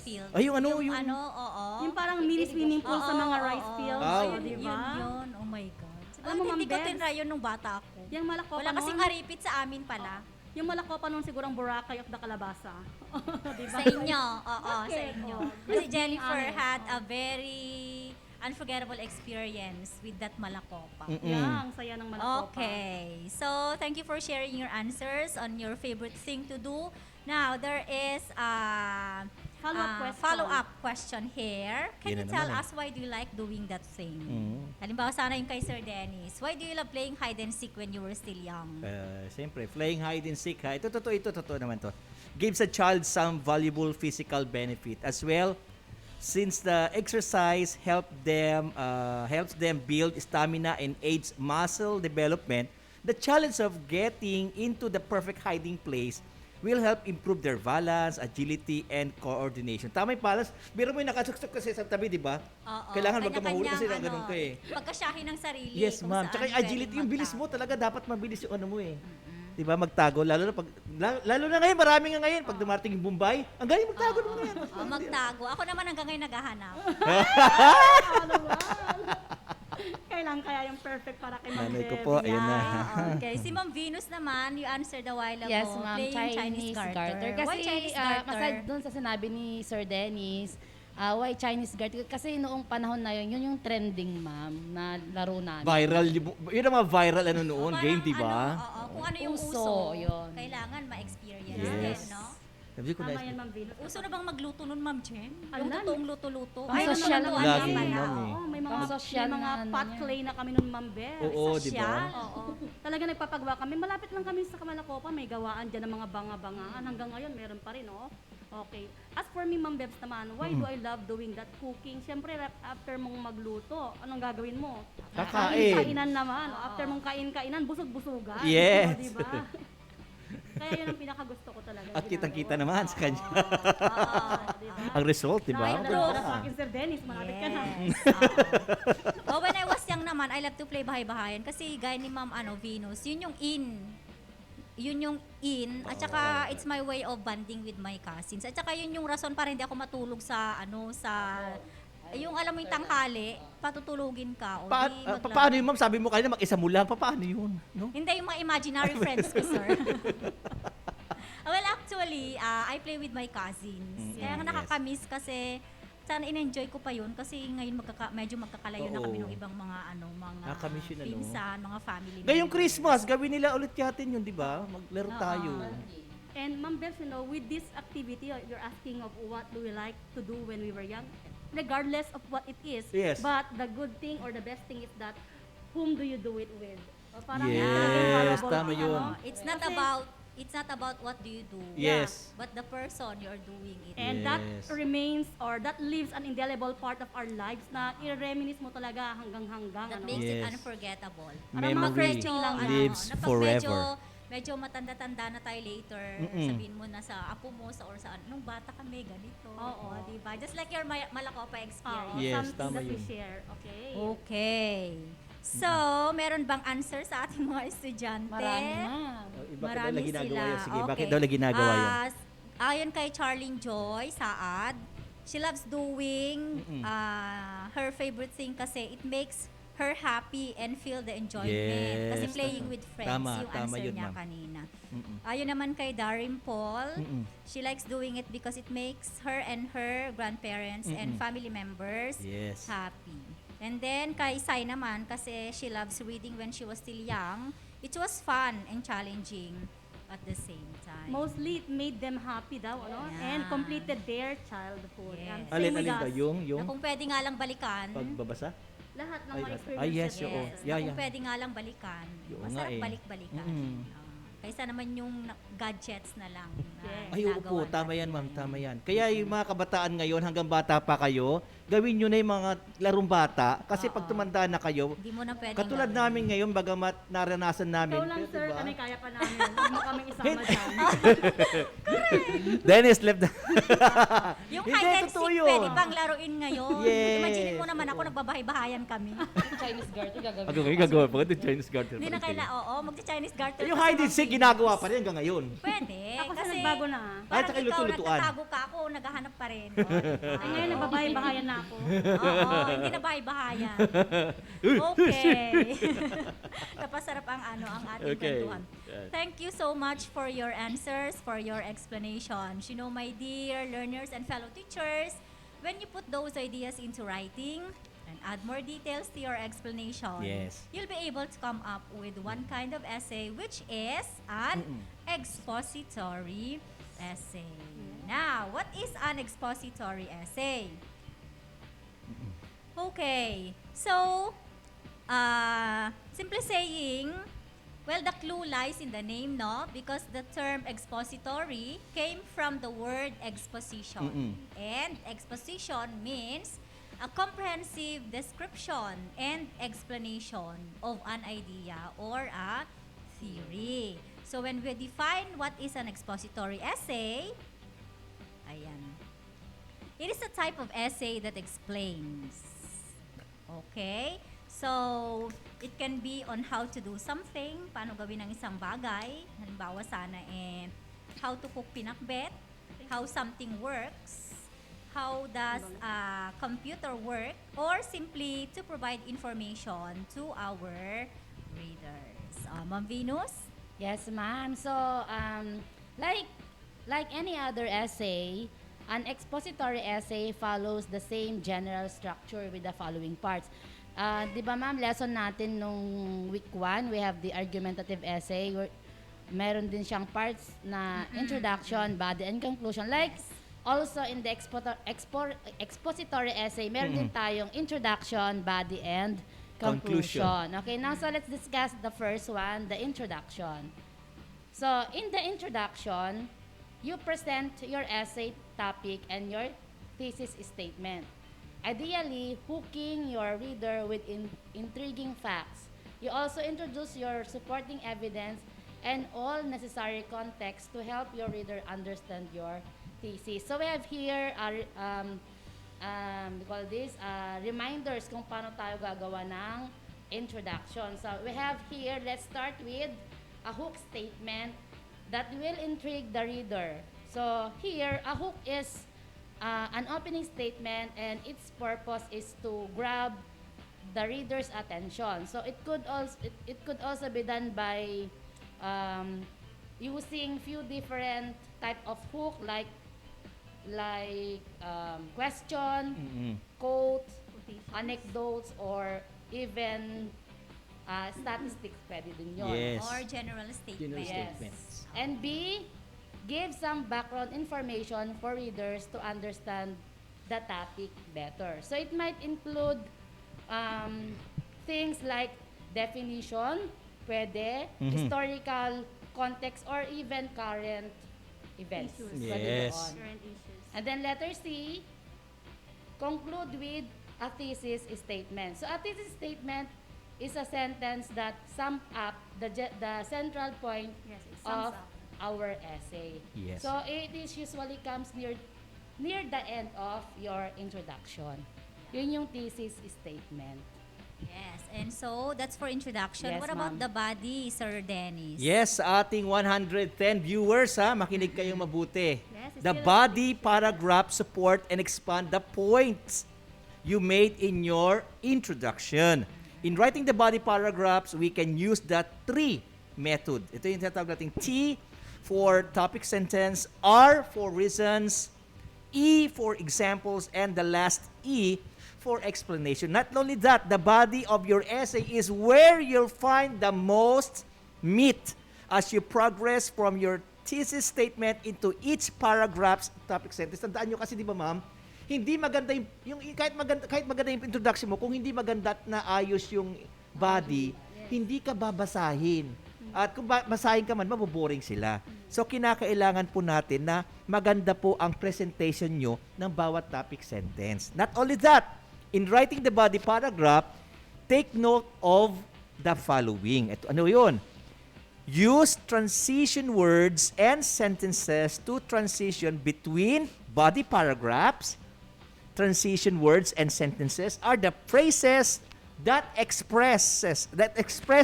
field. Ay, yung oo. Yung parang mini swimming pool sa mga rice fields. Di ba? Yun. Oh my God. Alam mo, Hindi Ma'am ko Bebs, tinry yun nung bata ako. Yung Malacopa Wala kasing nun, aripit sa amin pala. yung Malacopa nun siguro ang Boracay of the Kalabasa. Diba? Sa inyo. Oo, sa inyo. Kasi Jennifer had a very unforgettable experience with that Malacopa. Ang saya ng Malacopa. Okay. So, thank you for sharing your answers on your favorite thing to do. Now, there is follow-up question here. Can Yun you na tell naman us why do you like doing that thing? Mm. Halimbawa sana yung kay Sir Dennis. Why do you love playing hide and seek when you were still young? Siyempre, playing hide and seek, ha? Ito, totoo naman to. Gives a child some valuable physical benefit as well, since the exercise helps them build stamina and aids muscle development. The challenge of getting into the perfect hiding place will help improve their balance, agility, and coordination. Tama yung balance. Biro mo yung nakasuksok kasi sa tabi, di ba? Oo. Kailangan wag ka mahuli kasi Kanya-kanyang, ganun ka eh. pagkasyahin ng sarili. Yes, kung ma'am. saan Tsaka yung pwedeng agility, yung bilis magtago. mo talaga dapat mabilis yung ano mo eh. Di ba? Magtago. Lalo na ngayon, marami nga ngayon. Pag dumating yung Bombay, ang galing magtago naman ngayon. Magtago. Ako naman hanggang ngayon naghahanap. Kailan kaya yung perfect para kay Ma'am Nanay ko Beb? po, ayun na. Okay. Si Ma'am Venus naman, you answered a while ago. Yes, ma'am. Playing Chinese garter. Why Kasi, Chinese garter? aside dun sa sinabi ni Sir Dennis, why Chinese garter? Kasi noong panahon na yun yung trending, ma'am, na laro namin. Viral. Yun ang mga viral ano noon. Game, di ba? Kung ano yung Uso, yun. kailangan ma-experience Yes. din, no? Sabi ko Tama na. yan, Ma'am Venus. Uso na bang magluto nun, Ma'am Jen? Ano Yung na? totoong luto-luto. Pang social naman lagi, naman pala. ma'am, eh. Oo, may mga, Pang social may mga na ano pot yan. clay na kami nun, Ma'am Beb. Oo, di ba? Oo. Talaga nagpapagawa kami. Malapit lang kami sa Kamalakopa. May gawaan dyan ng mga banga-bangaan. Hanggang ngayon, meron pa rin, oh. Okay. As for me, Ma'am Bebs naman, why do I love doing that cooking? Siyempre, after mong magluto, anong gagawin mo? Kakain. Kainan naman. After mong kain-kainan, busog-busugan. Yes. O, diba? Kaya yun ang pinakagusto ko talaga. At kitang-kita naman sa kanya. Diba? Ang result, di ba? Para sa akin, Sir Dennis, malapit ka na. Oh, when I was young naman, I love to play bahay-bahayan kasi gaya ni Ma'am Venus, yun yung in. Yun yung in. At saka it's my way of bonding with my cousins. At saka yun yung rason para hindi ako matulog sa yung alam mo yung tanghali, patutulugin ka. O di maglaro. Paano yun, ma'am? Sabi mo kanina, mag-isa mo lang. Paano yun? No? Hindi, yung mga imaginary friends ko, sir. Well, actually, I play with my cousins. Kaya nga nakakamiss kasi sana in-enjoy ko pa yun kasi ngayon medyo magkakalayo na kami ng ibang mga Nakakamiss yun, pinsan, mga family. Ngayong Christmas, gawin nila ulit yatin yun, di ba? Maglaro tayo. And Ma'am Beth, with this activity, you're asking of what do we like to do when we were young, regardless of what it is. Yes. But the good thing or the best thing is that whom do you do it with? O parang Yes, tama yun. It's not about what do you do. Yes. But the person you're doing it. And that remains or that leaves an indelible part of our lives na i-reminisce mo talaga hanggang. That makes it unforgettable. Memory lives forever. Medyo matanda-tanda na tayo later, sabihin mo na sa apo mo or sa nung bata kami ganito. Oo. Diba? Just like your Malacopa experience. Yes, something tama that we yun. share. Okay. Okay. So, meron bang answer sa ating mga estudyante? Marami na. Bakit daw lagi ginagawa yun? Sige, bakit Okay. daw lagi ginagawa yun? Ayon kay Charlene Joy Saad, she loves doing her favorite thing kasi it makes her happy and feel the enjoyment. Yes. Kasi playing with friends, Tama, yung tama answer yun, niya ma'am. kanina. Ayon naman kay Darin Paul, she likes doing it because it makes her and her grandparents and family members Yes. happy. And then kay Sai naman, kasi she loves reading when she was still young, it was fun and challenging at the same time. Mostly, it made them happy daw, ano? Yeah. And completed their childhood. Yes. And Alin same with ba us. yung Na kung pwede nga lang balikan, pagbabasa? Lahat ng Ay, mga ay, experiences. yes, oo. Yeah, kung yeah. pwede nga lang balikan, Oo masarap nga eh. balik-balikan. Kaysa naman yung gadgets na lang. Na Ay, oo po. ginagawa Tama yan, ma'am. Tama yan. Kaya yung mga kabataan ngayon, hanggang bata pa kayo, gawin nyo na yung mga larong bata. Kasi pag tumanda na kayo, Hindi mo na pwedeng katulad gawin. namin ngayon, bagamat naranasan namin. Ikaw lang, pero sir, diba? kami kaya pa namin. Huwag mo kaming isama dyan. Dennis left the... Yung Hindi, hide and totoo seek, yun. pwede bang laruin ngayon? Yes. Imagine mo naman ako, nagbabahay-bahayan kami. Chinese garter gagawin. Ako ngayon gagawa pa ito, Chinese garter. Hindi na magcha-Chinese garter. Yung kasi hide and seek, ginagawa pa rin hanggang ngayon. Pwede. Ako kasi nagbago na. Ay, parang tsaka ikaw luto-lutuan. nagtatago ka, ako naghahanap pa rin. Ay, ngayon, nagbabahay-bahayan na ako. Oo, hindi na bahay-bahayan. Okay. Napasarap ang ating kwentuhan. Thank you so much for your answers, for your explanations. You know, my dear learners and fellow teachers, when you put those ideas into writing and add more details to your explanation, Yes. you'll be able to come up with one kind of essay which is an expository essay. Now, what is an expository essay? Okay. So, simply saying, well, the clue lies in the name, no? Because the term expository came from the word exposition. And exposition means a comprehensive description and explanation of an idea or a theory. So when we define what is an expository essay, ayan, it is a type of essay that explains. Okay? So, it can be on how to do something, paano gawin ang isang bagay, halimbawa sana how to cook pinakbet, how something works, how does a computer work, or simply to provide information to our readers. Ma'am Venus? Yes, ma'am. So, like any other essay, an expository essay follows the same general structure with the following parts. Di ba ma'am, lesson natin nung week 1, we have the argumentative essay. Meron din siyang parts na introduction, body, and conclusion. Like, also in the expository essay, meron din tayong introduction, body, and conclusion. Okay, now so let's discuss the first one, the introduction. So, in the introduction, you present your essay topic and your thesis statement. Ideally, hooking your reader with intriguing facts. You also introduce your supporting evidence and all necessary context to help your reader understand your thesis. So we have here, we call this, reminders kung paano tayo gagawa ng introduction. So we have here, let's start with a hook statement that will intrigue the reader. So here, a hook is an opening statement, and its purpose is to grab the reader's attention. So it could also be done by using few different type of hook like question, quote, anecdotes, or even statistics. Pwede din yun. Yes. Or general statements. Statements. And B, give some background information for readers to understand the topic better. So it might include things like definition, pwede, historical context, or even current events. Yes. Current issues. And then letter C, conclude with a thesis statement. So a thesis statement is a sentence that sums up the central point of our essay. Yes. So it is usually comes near the end of your introduction. Yun yung thesis statement. Yes, and so that's for introduction. Yes, What about ma'am. the body, Sir Dennis? Yes, sa ating 110 viewers, makinig kayong mabuti. Yes, The body paragraph support and expand the points you made in your introduction. In writing the body paragraphs, we can use the TREE method. Ito yung tinatawag nating T for topic sentence, R for reasons, E for examples, and the last E for explanation. Not only that, the body of your essay is where you'll find the most meat as you progress from your thesis statement into each paragraph's topic sentence. Tandaan nyo kasi, di ba ma'am, hindi maganda yung kahit maganda yung introduction mo, kung hindi maganda at naayos yung body, hindi ka babasahin. At kung basahin ka man, maboboring sila. So, kinakailangan po natin na maganda po ang presentation nyo ng bawat topic sentence. Not only that, in writing the body paragraph, take note of the following. Ito, ano yun? Use transition words and sentences to transition between body paragraphs. Transition words and sentences are the phrases that express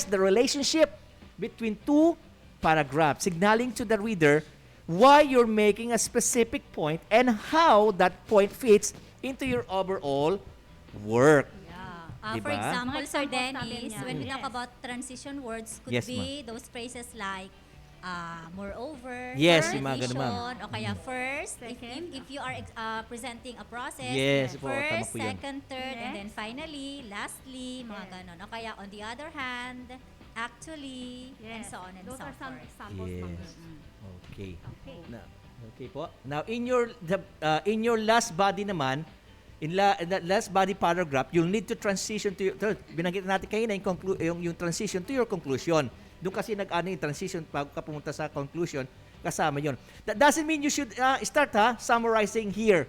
the relationship between two paragraphs, signaling to the reader why you're making a specific point and how that point fits into your overall work. For Diba? example, Mga Sir examples Dennis, natin when we yan. talk about transition words, could Yes, be those phrases like moreover, Yes, in yung mga ganun, ma'am. addition, o kaya first, Second. if you are presenting a process, Yes po, tama first, po yun. second, third, and then Next. finally, lastly, mga ganon. O kaya on the other hand, actually, and Yes. so on and Those so are some forth. examples. Yes. ma'am. Okay. Okay. Na, Okay po. Now, in your last body naman, in the last body paragraph, you'll need to transition to binanggit natin kanina yung transition to your conclusion. Doon kasi nag-ano yung transition bago ka pumunta sa conclusion, kasama yon. That doesn't mean you should start summarizing here.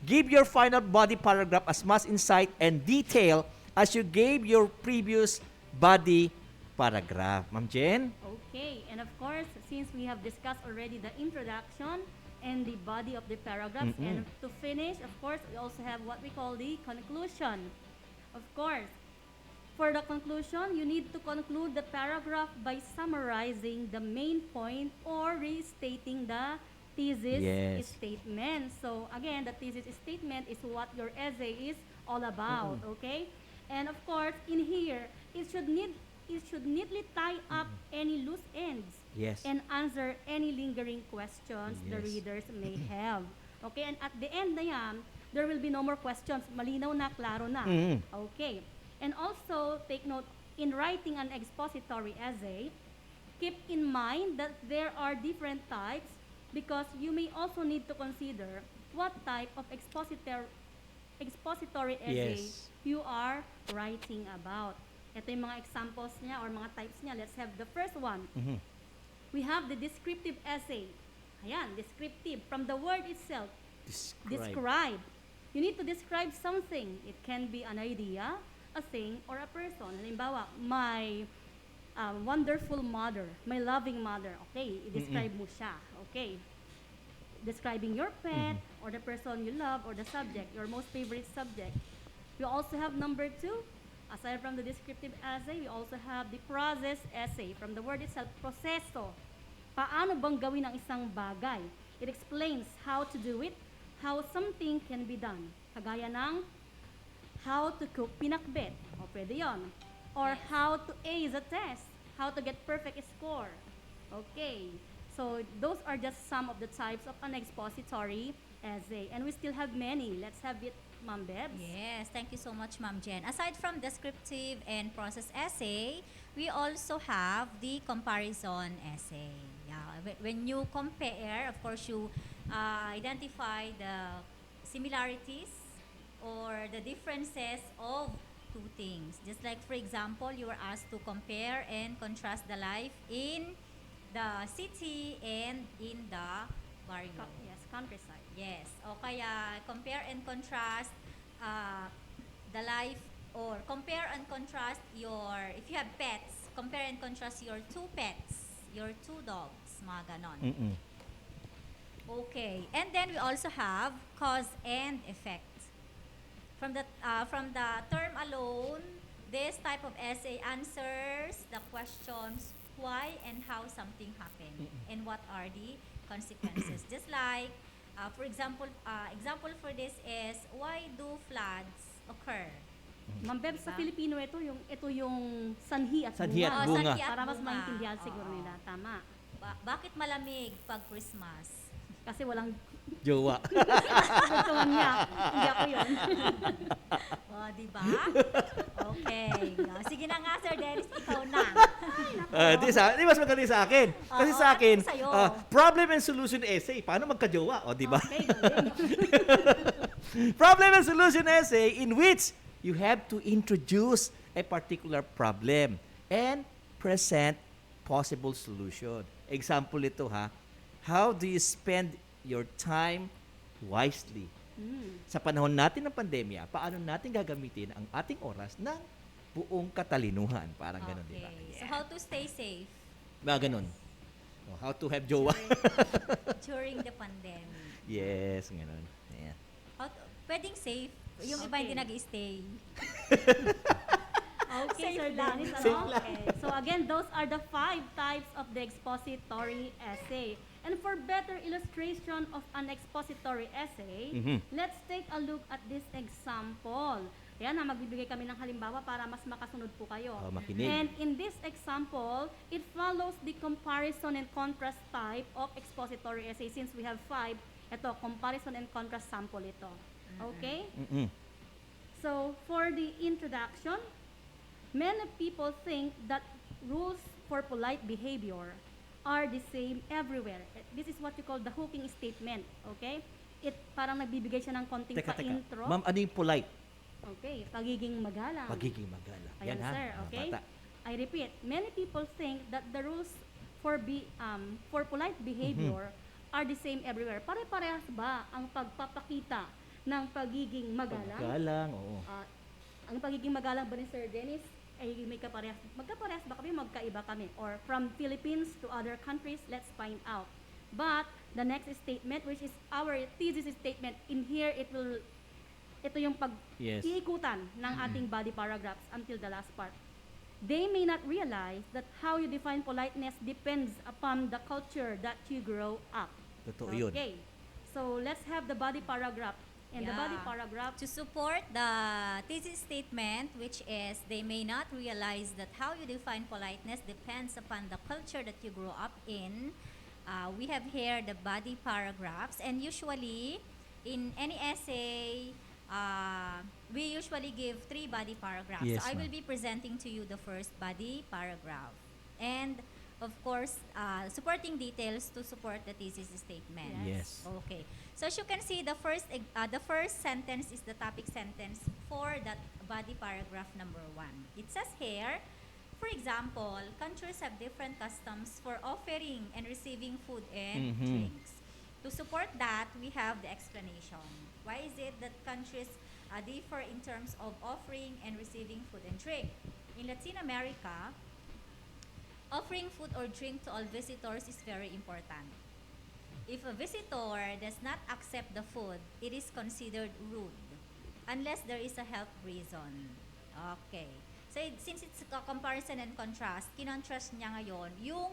Give your final body paragraph as much insight and detail as you gave your previous body paragraph. Ma'am Jen? Okay, and of course, since we have discussed already the introduction and the body of the paragraphs, and to finish, of course, we also have what we call the conclusion. Of course, for the conclusion, you need to conclude the paragraph by summarizing the main point or restating the thesis statement. So again, the thesis statement is what your essay is all about, okay? And of course, in here, it should neatly tie up any loose ends and answer any lingering questions the readers may have. Okay, and at the end na yan, there will be no more questions. Malinaw na, klaro na. Okay. And also, take note, in writing an expository essay, keep in mind that there are different types because you may also need to consider what type of expository essay you are writing about. Ito yung mga examples niya or mga types niya. Let's have the first one. We have the descriptive essay. Ayan, descriptive. From the word itself, describe. You need to describe something. It can be an idea, a thing, or a person. Halimbawa, my wonderful mother, my loving mother. Okay, i-describe mo siya. Okay. Describing your pet, or the person you love, or the subject, your most favorite subject. We also have number 2. Aside from the descriptive essay, we also have the process essay. From the word itself, proseso. Paano bang gawin ang isang bagay? It explains how to do it, how something can be done. Kagaya ng how to cook pinakbet. O pwede yun. Or how to ace a test. How to get perfect score. Okay. So those are just some of the types of an expository essay. And we still have many. Let's have it, Ma'am Bebs. Yes, thank you so much, Ma'am Jen. Aside from descriptive and process essay, we also have the comparison essay. Yeah, when you compare, of course, you identify the similarities or the differences of two things. Just like, for example, you were asked to compare and contrast the life in the city and in the barrio. Yes, countryside. Yes. O kaya, compare and contrast the life, or compare and contrast your, if you have pets, compare and contrast your 2 pets, your 2 dogs, mga ganon. Okay. And then we also have cause and effect. From the term alone, this type of essay answers the questions why and how something happened and what are the consequences. Just like, for example for this is, why do floods occur? Ma'am Beb, sa Filipino ito yung sanhi at Sanhi at bunga. bunga. Sanhi at Para mas bunga. maintindihan siguro nila. Tama. Bakit malamig pag Christmas? Kasi walang Jowa. gustuhan niya. Hindi ako yun. O, diba? Okay. Sige na nga, Sir Dennis, ikaw na. Di mas maganda sa akin. Kasi sa akin, sa'yo? problem and solution essay. Paano magka-jowa? O, di ba? Okay, galing. Problem and solution essay in which you have to introduce a particular problem and present possible solution. Example ito how do you spend your time wisely? Sa panahon natin ng pandemya, paano natin gagamitin ang ating oras ng buong katalinuhan? Parang ganun, di ba? So, how to stay safe? Ganun. How to have jowa. During the pandemic. Yes, ganun. Yeah. Pwedeng safe. Yung iba hindi nag-stay. Okay, Safe Sir lang. Dennis. Okay. So again, those are the 5 types of the expository essay. And for better illustration of an expository essay, let's take a look at this example. Ayan, magbibigay kami ng halimbawa para mas makasunod po kayo. Makinig. And in this example, it follows the comparison and contrast type of expository essay. Since we have 5, ito, comparison and contrast sample ito. Okay? So, for the introduction, many people think that rules for polite behavior are the same everywhere. This is what you call the hooking statement, okay? It parang nagbibigay siya ng konting Teka. pa-intro. Ma'am, ano yung polite? Okay, pagiging magalang. Pagiging magalang. Ayan, Yan ha. sir, mga okay? bata. I repeat, many people think that the rules for polite behavior are the same everywhere. Pare-parehas ba ang pagpapakita ng pagiging magalang? Magalang, oo. Ang pagiging magalang ba ni Sir Dennis ay may kaparehas? Magkaparehas ba kami? Magkaiba kami? Or from Philippines to other countries? Let's find out. But the next statement, which is our thesis statement, in here ito yung iikutan ng ating body paragraphs until the last part. They may not realize that how you define politeness depends upon the culture that you grow up. Totoo yun. Okay. So let's have the body paragraph. And the body paragraph to support the thesis statement, which is they may not realize that how you define politeness depends upon the culture that you grow up in. We have here the body paragraphs, and usually in any essay, we usually give 3 body paragraphs. Yes, So I will ma'am. be presenting to you the first body paragraph. And of course, supporting details to support the thesis statement. Yes. Okay. So as you can see, the first sentence is the topic sentence for that body paragraph number 1. It says here, for example, countries have different customs for offering and receiving food and drinks. To support that, we have the explanation. Why is it that countries differ in terms of offering and receiving food and drink? In Latin America, offering food or drink to all visitors is very important. If a visitor does not accept the food, it is considered rude unless there is a health reason. Okay. So since it's a comparison and contrast, kinontrast niya ngayon yung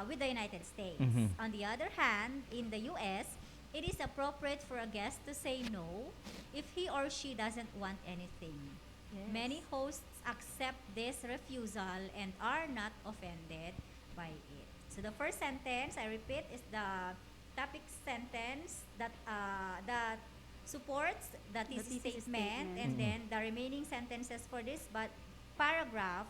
with the United States. On the other hand, in the US, it is appropriate for a guest to say no if he or she doesn't want anything. Yes. Many hosts accept this refusal and are not offended by it. So the first sentence, I repeat, is the topic sentence that supports the thesis statement, and then the remaining sentences for this paragraph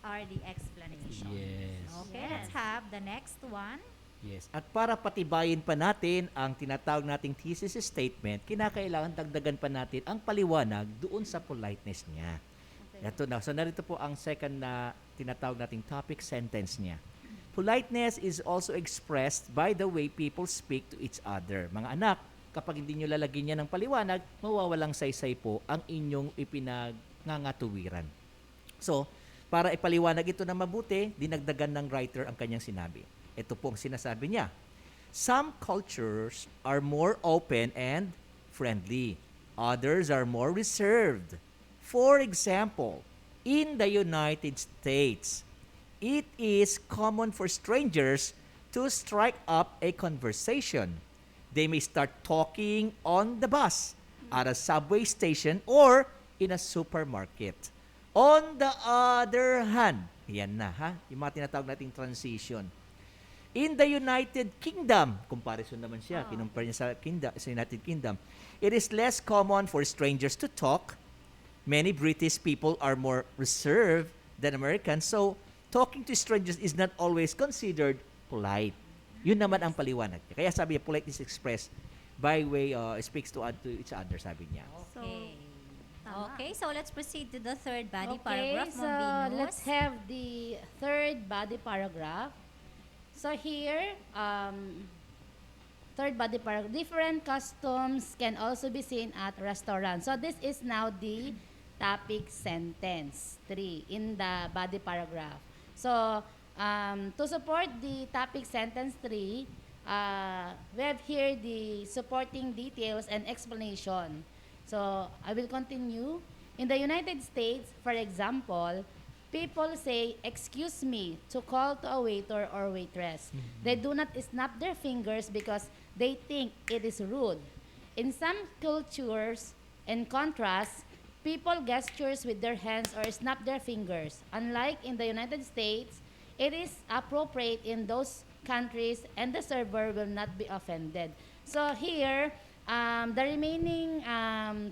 are the explanation. Yes. Okay, let's have the next one. Yes. At para patibayin pa natin ang tinatawag nating thesis statement, kinakailangan dagdagan pa natin ang paliwanag doon sa politeness niya. Ito na. So narito po ang second na tinatawag nating topic sentence niya. Politeness is also expressed by the way people speak to each other. Mga anak, kapag hindi nyo lalagyan niya ng paliwanag, mawawalang saysay po ang inyong ipinangangatuwiran. So, para ipaliwanag ito na mabuti, dinagdagan ng writer ang kanyang sinabi. Ito po ang sinasabi niya. Some cultures are more open and friendly. Others are more reserved. For example, in the United States, it is common for strangers to strike up a conversation. They may start talking on the bus, at a subway station, or in a supermarket. On the other hand, yan na ha, yung mga tinatawag nating transition. In the United Kingdom, comparison naman siya, kinumpare niya sa United Kingdom, it is less common for strangers to talk. Many British people are more reserved than Americans, so talking to strangers is not always considered polite. Yun naman ang paliwanag niya. Kaya sabi niya, polite is expressed by way, speaks to each other, sabi niya. Okay. Okay, so let's proceed to the third body Okay, paragraph. so let's have the third body paragraph. So here, third body paragraph, different customs can also be seen at restaurants. So this is now the topic sentence 3 in the body paragraph. So to support the topic sentence 3, we have here the supporting details and explanation. So I will continue. In the United States, for example, people say, "Excuse me," to call to a waiter or waitress. They do not snap their fingers because they think it is rude. In some cultures, in contrast, people gestures with their hands or snap their fingers. Unlike in the United States, it is appropriate in those countries and the server will not be offended. So here, the remaining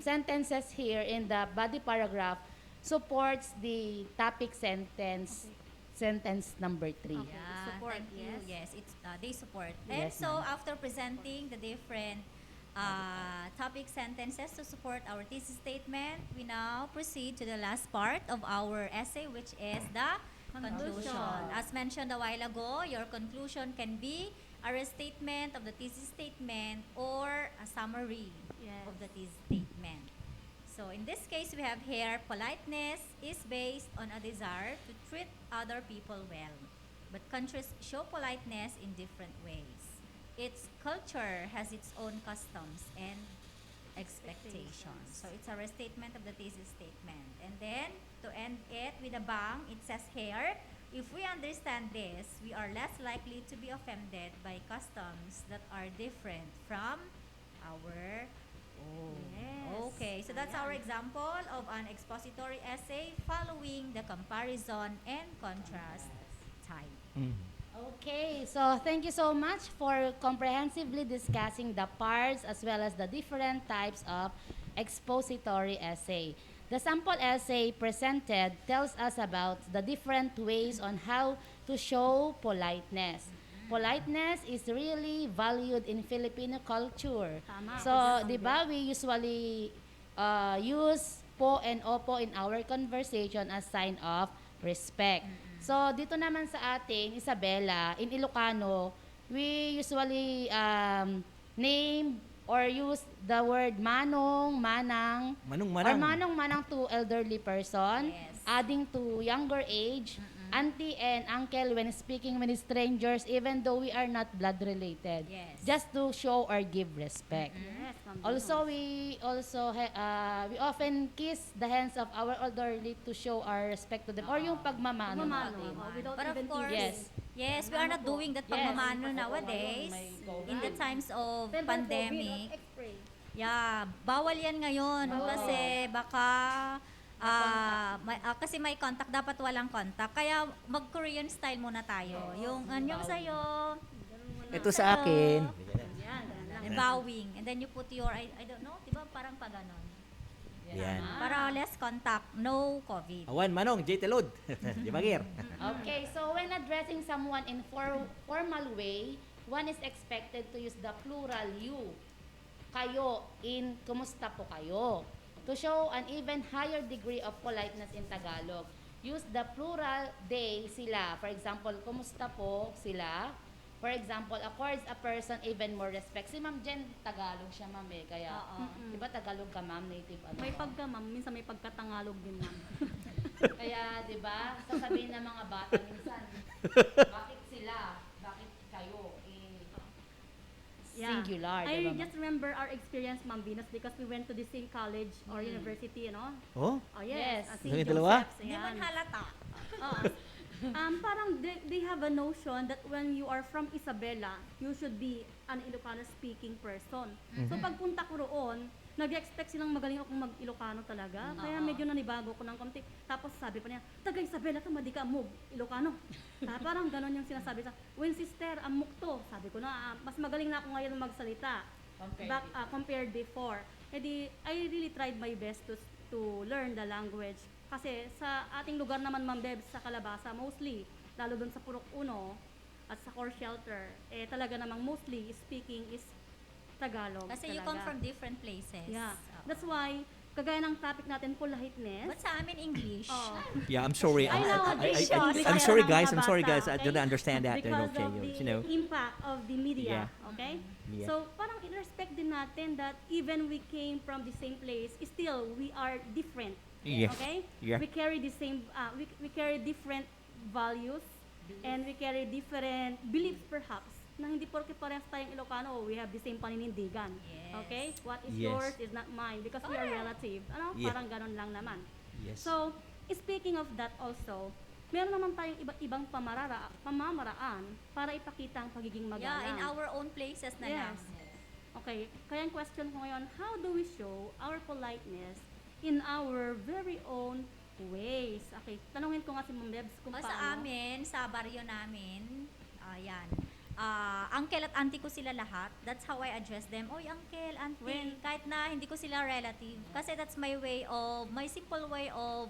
sentences here in the body paragraph supports the topic sentence sentence number 3. Yeah, Support, thank you. yes. Yes, it's they support. And Yes, so ma'am. after presenting the different topic sentences to support our thesis statement, we now proceed to the last part of our essay, which is the conclusion. As mentioned a while ago, your conclusion can be a restatement of the thesis statement or a summary of the thesis statement. So in this case, we have here, politeness is based on a desire to treat other people well. But countries show politeness in different ways. Its culture has its own customs and expectations. So it's a restatement of the thesis statement. And then, to end it with a bang, it says here, if we understand this, we are less likely to be offended by customs that are different from our own. Okay, so that's our example of an expository essay following the comparison and contrast type. Okay, so thank you so much for comprehensively discussing the parts as well as the different types of expository essay. The sample essay presented tells us about the different ways on how to show politeness. Politeness is really valued in Filipino culture. Tama. So, di ba, we usually use po and opo in our conversation as sign of respect. So, dito naman sa ating Isabela, in Ilocano, we usually name or use the word manong, manang, or manong, manang to elderly person, adding to younger age, auntie and uncle when speaking with strangers, even though we are not blood related. Just to show or give respect. Also, we often kiss the hands of our elderly to show our respect to them. Or yung pagmamano. But of course, yes, we are not doing that pagmamano nowadays. In the times of pandemic. Yeah, bawal yan ngayon kasi baka kasi may contact, dapat walang contact. Kaya mag-Korean style muna tayo. Yung anyong sa'yo. Ito sa akin. Bowing. And then you put your, I don't know, diba parang pa ganon. Yan. Para less contact, no COVID. Awan, manong, J. Telod. Di ba, Gir? Okay, so when addressing someone in formal way, one is expected to use the plural you, kayo, in kumusta po kayo. To show an even higher degree of politeness in Tagalog, use the plural they, sila. For example, kumusta po sila. For example, accords a person even more respect. Si Ma'am Jen, Tagalog siya, Ma'am eh. Kaya, di ba Tagalog ka, Ma'am? Native ano? May pagka, Ma'am. Minsan may pagkatangalog din, Ma'am. Kaya, di ba, sasabihin ng mga bata minsan, bakit sila? Bakit kayo? Singular, I diba, just remember our experience, Ma'am Venus, because we went to the same college or university, you know? Oh? Oh, yes. Yung dalawa? Hindi man halata. Parang they have a notion that when you are from Isabela, you should be an Ilocano speaking person. So pagpunta ko roon, nag-expect silang magaling akong mag-Ilocano talaga. Kaya medyo nanibago ko ng konti. Tapos sabi pa niya, taga Isabela ka, madi ka mo, Ilocano. Parang ganon yung sinasabi sa, when sister, amok to. Sabi ko na, mas magaling na ako ngayon magsalita. Compared before. I really tried my best to learn the language. Kasi sa ating lugar naman, Ma'am Beb, sa Calabasa, mostly, lalo dun sa Purok Uno at sa core shelter, talaga namang mostly speaking is Tagalog. Kasi you talaga. come from different places. Yeah. That's why, kagaya ng topic natin, politeness. But sa amin, English. Yeah, I'm sorry. I know, I'm sorry, guys. I'm sorry, guys. I don't understand that. Because Okay, of the you know. impact of the media, okay? Yeah. So, parang i-respect din natin that even we came from the same place, still, we are different. Yeah. Okay? Yeah. We carry the same, we carry different values, and we carry different beliefs perhaps, na hindi porke parehas tayong Ilocano, we have the same paninindigan. Okay? What is yours is not mine because we are relative. Ano? Yeah. Parang ganon lang naman. Yes. So, speaking of that also, meron naman tayong iba't ibang pamamaraan para ipakita ang pagiging magalang. Yeah, in our own places na lang. Okay, kaya ang question ko ngayon, how do we show our politeness in our very own ways? Okay, tanungin ko nga si Ma'am Debs kung paano. Sa amin, sa baryo namin, ayan, uncle at auntie ko sila lahat. That's how I address them. Oy, uncle, auntie. Kahit na hindi ko sila relative. Kasi that's my simple way of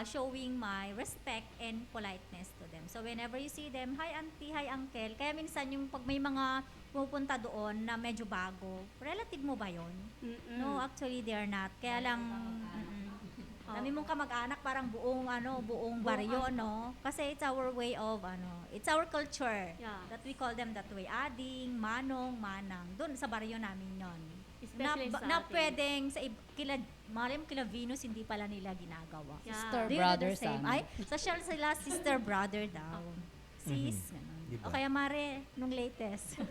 showing my respect and politeness to them. So whenever you see them, hi auntie, hi uncle. Kaya minsan yung pag may mga pupunta doon na medyo bago, relative mo ba yun? No, actually they are not. Kaya lang, dami mong kamag-anak, parang buong baryo, no? Kasi it's our way of, it's our culture that we call them that way. Ading, manong, manang. Doon sa baryo namin yon. Especially sa Na atin. pwedeng sa kila Venus, hindi pala nila ginagawa. Sister, They do the brother, same. son. Ay, social sila, sister, brother daw. Sis, ganun. Diba? O kaya Mare, nung latest.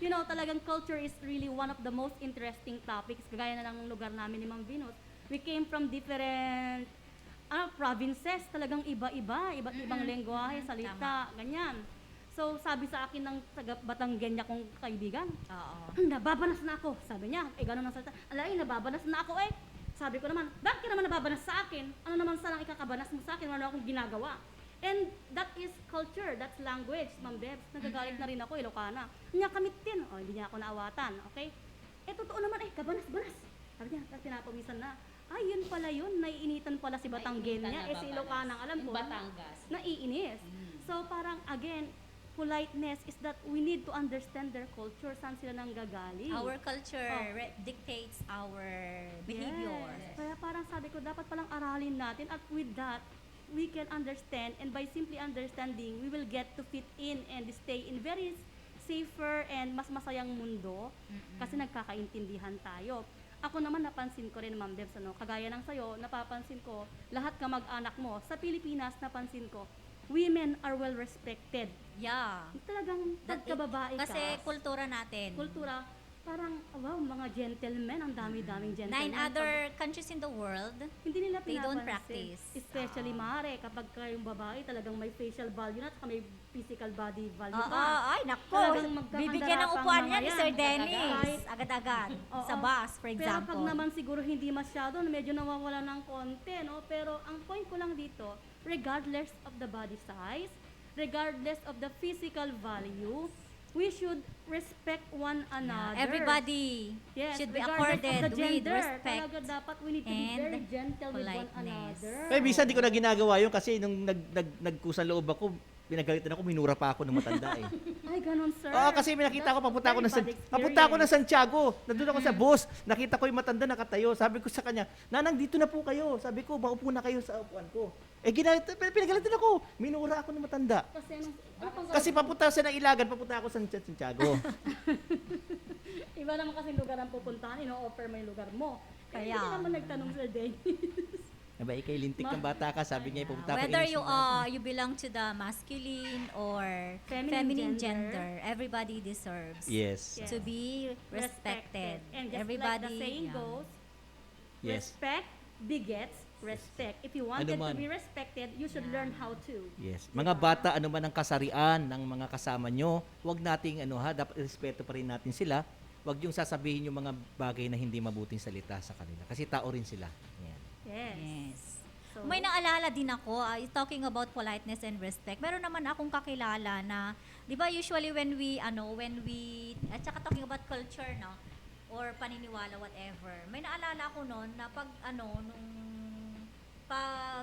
You know, talagang culture is really one of the most interesting topics. Kagaya na lang ng lugar namin ni Ma'am Venus. We came from different provinces. Talagang iba-iba. Iba't ibang lengguwahe, salita, ganyan. So, sabi sa akin ng taga Batanggenya kong kaibigan, nababanas na ako. Sabi niya, gano'n ang salita. Alay, nababanas na ako eh. Sabi ko naman, bakit ka naman nababanas sa akin? Ano naman salang ikakabanas mo sa akin? Wala akong ginagawa. And that is culture, that's language, Ma'am Debs. Nagagalit na rin ako, Ilocana. Niya kamit din. Hindi niya ako naawatan, okay? Totoo naman, kabanas-banas. Sabi niya, pinapawisan na. Yun pala yun, naiinitan pala si Batanggenya. Si Ilocana, alam ko, Batangas. naiinis. So parang, again, politeness is that we need to understand their culture, saan sila nanggagaling. Our culture dictates our behavior. Yes. Kaya parang sabi ko, dapat palang aralin natin at with that, we can understand, and by simply understanding, we will get to fit in and stay in very safer and mas masayang mundo kasi nagkakaintindihan tayo. Ako naman napansin ko rin, Ma'am Debs, kagaya ng sayo, napapansin ko, lahat kamag-anak mo, sa Pilipinas, napansin ko, women are well respected. Yeah. Talagang pagkababae ka. Kasi kultura natin. Kultura, parang, wow, mga gentlemen, ang dami-daming gentlemen. 9 other countries in the world, hindi nila they don't pinapansin. practice. Especially, Mare, kapag kayong babae, talagang may facial value na at may physical body value Ay, nako. Bibigyan ng upuan niya ni Sir Dennis. Agad-agad. Sa bus, for example. Pero pag naman siguro hindi masyado, medyo nawawala ng konti, no? Pero ang point ko lang dito, regardless of the body size, regardless of the physical value, we should respect one another. Everybody should be accorded with respect Talaga dapat we need to be very gentle with one another. Pero minsan di ko na ginagawa yun kasi nung nagkusang loob ako, pinagalitan ako, minura pa ako ng matanda eh. Ay, ganun, sir. Kasi may nakita ko, papunta ako ng Santiago. Nandun ako sa bus. Nakita ko yung matanda nakatayo. Sabi ko sa kanya, Nanang, dito na po kayo. Sabi ko, maupo na kayo sa upuan ko. Pinagalitan ako. Minura ako ng matanda. Kasi papunta sa ng Ilagan, papunta ako sa Santiago. Iba naman kasi lugar ang pupuntahan, ino-offer mo yung lugar mo. Kaya hindi naman nagtanong Sir Dennis. Ikay lintik ng bata ka, sabi niya, pupunta ako. Whether you belong to the masculine or feminine gender, everybody deserves to be respected. And just everybody, like the saying goes, respect begets respect. If you wanted to be respected, you should learn how to. Yes. Mga bata, ano man ang kasarian ng mga kasama nyo, huwag nating, dapat respeto pa rin natin sila. Huwag yung sasabihin yung mga bagay na hindi mabuting salita sa kanila. Kasi tao rin sila. Yan. Yes. So, may naalala din ako, talking about politeness and respect. Meron naman akong kakilala na, di ba usually when we, at saka talking about culture, no? Or paniniwala, whatever. May naalala ko noon na pag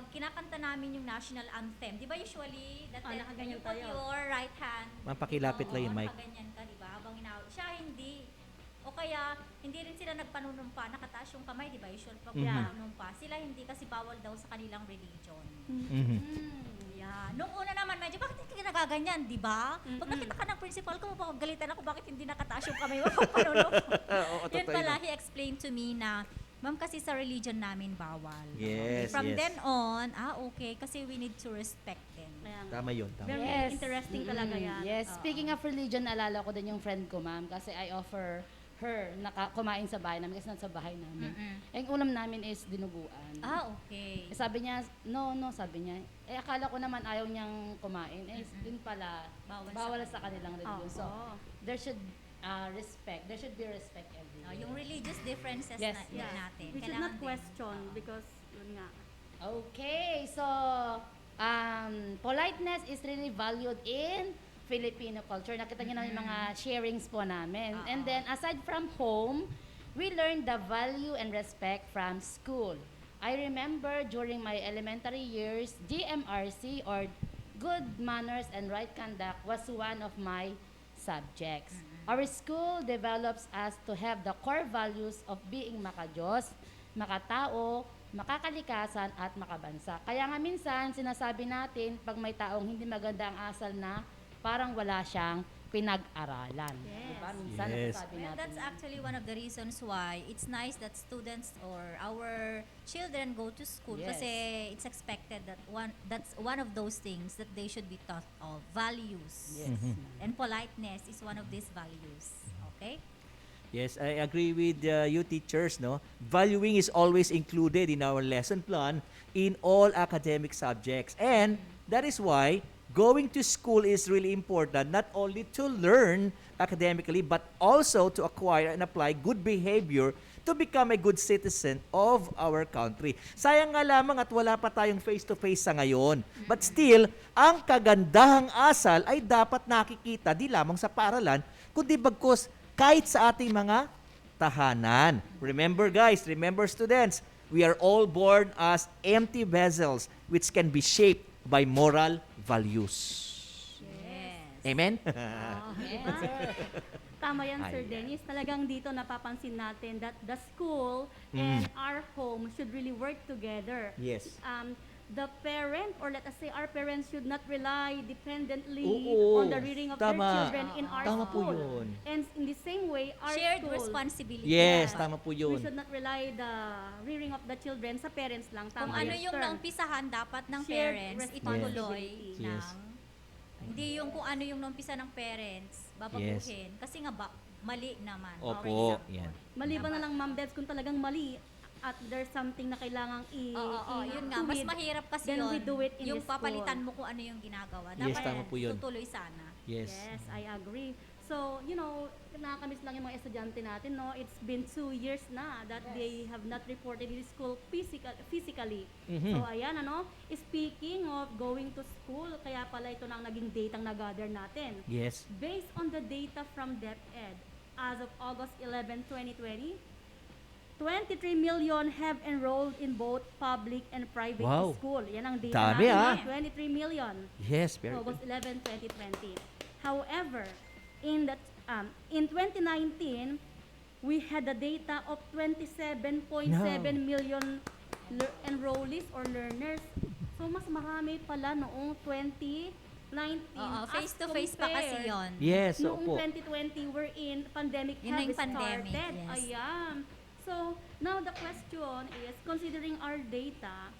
kinakanta namin yung national anthem, di ba usually, you put your right hand, mapakilapit lang yung mic. Nakaganyan ka, di ba? Habang siya hindi. O kaya, hindi rin sila nagpanunumpa, nakataas yung kamay, di ba? Usual pag panunumpa. Sila hindi kasi bawal daw sa kanilang religion. Yeah. Nung una naman, medyo, bakit hindi ka nagaganyan, di ba? Pag nakita ka ng principal ko, mapapagalitan ako, bakit hindi nakataas yung kamay mo pag panunumpa? Yun pala, he explained to me na, ma'am, kasi sa religion namin bawal. Yes, From then on, okay, kasi we need to respect them. Tama yun. Very interesting talaga yan. Yes, speaking of religion, naalala ko din yung friend ko, ma'am, kasi I offer her kumain sa bahay namin kasi nasa bahay namin. Ang ulam namin is dinuguan. Okay. Sabi niya, no, sabi niya. Akala ko naman ayaw niyang kumain. Din pala, bawal sa kanilang religion. So, there should respect. There should be respect everywhere. Yung religious differences natin. We should not question because, yun nga. Okay, so, politeness is really valued in Filipino culture. Nakita niyo na yung mga sharings po namin. And then, aside from home, we learn the value and respect from school. I remember during my elementary years, GMRC or Good Manners and Right Conduct was one of my subjects. Our school develops us to have the core values of being makadiyos, makatao, makakalikasan at makabansa. Kaya nga minsan sinasabi natin pag may taong hindi maganda ang asal na parang wala siyang pinag-aralan. Yes. Diba? Minsan Yes. nasasabi Well, natin. that's actually one of the reasons why it's nice that students or our children go to school Yes. kasi it's expected that that's one of those things that they should be taught of. Values. Yes. And politeness is one of these values. Okay? Yes, I agree with you teachers, no? Valuing is always included in our lesson plan in all academic subjects. And that is why going to school is really important, not only to learn academically, but also to acquire and apply good behavior to become a good citizen of our country. Sayang nga lamang at wala pa tayong face-to-face sa ngayon. But still, ang kagandahang asal ay dapat nakikita di lamang sa paaralan, kundi bagkus kahit sa ating mga tahanan. Remember guys, remember students, we are all born as empty vessels which can be shaped by moral values. Yes. Amen? Yes. Tama yan, Sir Ayan. Dennis. Talagang dito napapansin natin that the school and our home should really work together. Yes. The parent, or let us say our parents, should not rely dependently Oo. on the reading of Tama. their children in our Tama po school. yun. And in the same way, our Shared school, responsibility. Yes, dapat. tama po we yun. should not rely the rearing of the children sa parents lang. Kung Tama ano yan, yung sir. naumpisahan dapat ng Shared parents, responsibility. itutuloy Yes. ng hindi yung kung ano yung naumpisa ng parents, babaguhin. Kasi nga mali naman. for Opo, example. yan. Maliban na lang, Ma'am Debs, kung talagang mali at there's something na kailangang Oo, yun nga. Mas tuwid, mahirap kasi then yun. we do it in Yung the school. papalitan mo kung ano yung ginagawa. Yes, Dapat tama po yun. tutuloy sana. Yes. Yes, I agree. So, nakakamiss lang yung mga estudyante natin, no? It's been 2 years na that they have not reported in school physically. Mhm. So, ayan, speaking of going to school, kaya pala ito na ang naging data ang nag-gather natin. Yes. Based on the data from DepEd, as of August 11, 2020, 23 million have enrolled in both public and private Wow. school. Yan ang data Dami, natin. 23 million. Yes, very August good. 11, 2020. However, in 2019, we had the data of 27.7 million enrollees or learners. So, mas marami pala noong 2019. Oo, as face-to-face pa kasi compared yon. Yes, noong opo. 2020 wherein pandemic Yun na have yung pandemic, started. yes. Ayan. So, now the question is, considering our data,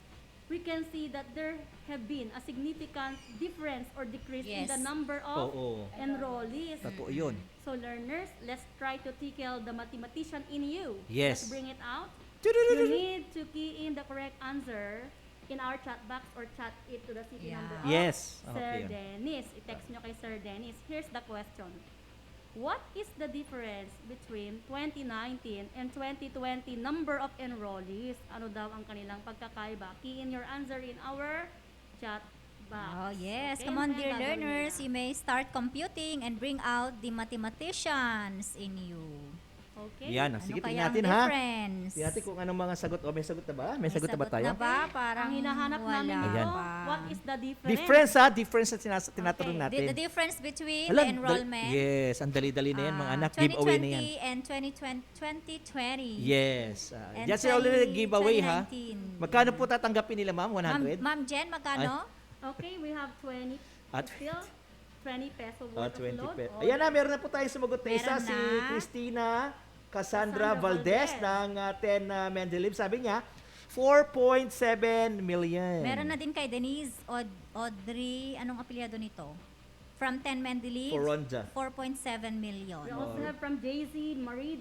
we can see that there have been a significant difference or decrease in Yes. the number of Oo. enrollees. Totoo yun. So, learners, let's try to tickle the mathematician in you. Yes. Let's bring it out. You need to key in the correct answer in our chat box or chat it to the city Yeah. number of Yes. Sir Okay. Dennis. I-text nyo kay Sir Dennis. Here's the question. What is the difference between 2019 and 2020 number of enrollees? Ano daw ang kanilang pagkakaiba? Key in your answer in our chat box. Oh, yes. Okay, Come on, ano dear kayang gagawin learners. nila? You may start computing and bring out the mathematicians in you. Okay? Yan. Ano Sige, kaya tingnan ang natin ha. difference? Tingnan natin kung anong mga sagot. May sagot na ba? May sagot na ba tayo? na ba? Parang Ang hinahanap namin wala dito, pa. what is the difference? Difference ha? Difference na tinatanong Okay. natin. The difference between Alam, the enrollment yes, ang dali-dali na yan, mga anak. 2020 Giveaway na yan. and 2020. Yes. And Just already giveaway ha. 2019. Magkano po tatanggapin nila ma'am? 100? Ma'am Jen, magkano? Okay, we have 20. At Still, 20 peso Ah, worth 20 of load. pesos. Oh, Ayan na, meron na po tayong sumagot na isa. Meron Si na. Christina Cassandra Cassandra Valdez Valdez. ng 10 Mendeleev. Sabi niya, 4.7 million. Meron na din kay Denise Audrey, anong apelyado nito? From 10 Mendeleev, Foronja. 4.7 million. We also have from JZ Marie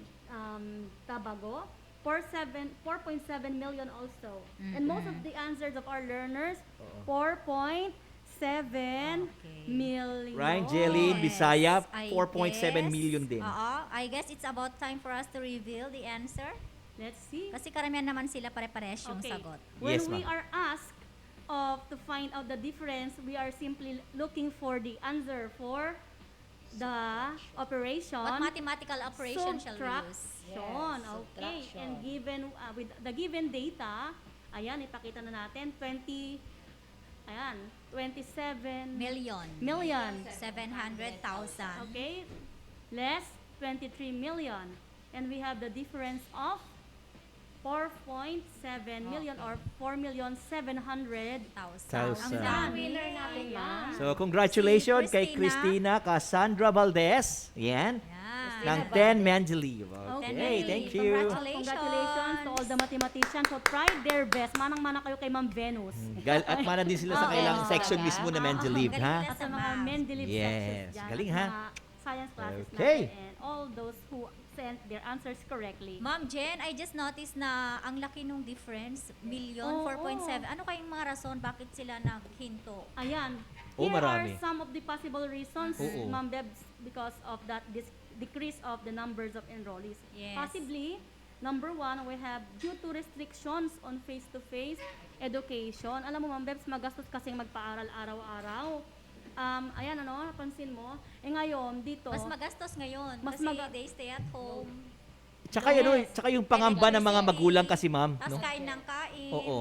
Tabago, 4.7 million also. And most of the answers of our learners, 4.7 million. Ryan Jelly, Bisaya, I 4.7 guess, million din. Oo, I guess it's about time for us to reveal the answer. Let's see. Kasi karamihan naman sila pare-pares yung sagot. When Yes, we ma'am. are asked to find out the difference, we are simply looking for the answer for the operation. What mathematical operation shall we use? Subtraction. Okay. subtraction. And given with the given data, Ayan, ipakita na natin. 27 Million. 700,000. Okay. Less 23 million. And we have the difference of 4.7 million or 4,700,000. Thousand. Winner natin, ma'am. So, congratulations Si kay Christina Cassandra Valdez. Yan. Ng 10 Mendeley. Okay, thank you. Congratulations to all the mathematicians who tried their best. Manang-mana kayo kay Ma'am Venus. At mana din sila sa kailang section mismo na Mendeley, ha? At sa mga Mendeley Yes, sections dyan. galing, at ha? mga science classes Okay. natin and all those who sent their answers correctly. Ma'am Jen, I just noticed na ang laki nung difference, million, Oo. 4.7. Ano kayong mga rason bakit sila naghinto? Ayan. Oh, Here marami. are some of the possible reasons, Oo. Ma'am Bebs, because of that decrease of the numbers of enrollees. Yes. Possibly, number one, we have due to restrictions on face-to-face education. Alam mo, Ma'am Bebs, magastos kasing magpaaral araw-araw. Ayan, napansin mo? Ngayon, dito... Mas magastos ngayon Mas kasi maga- they stay at home. Tsaka, tsaka yung pangamba ng mga magulang kasi, ma'am. Tapos No? kain ng kain. Oo.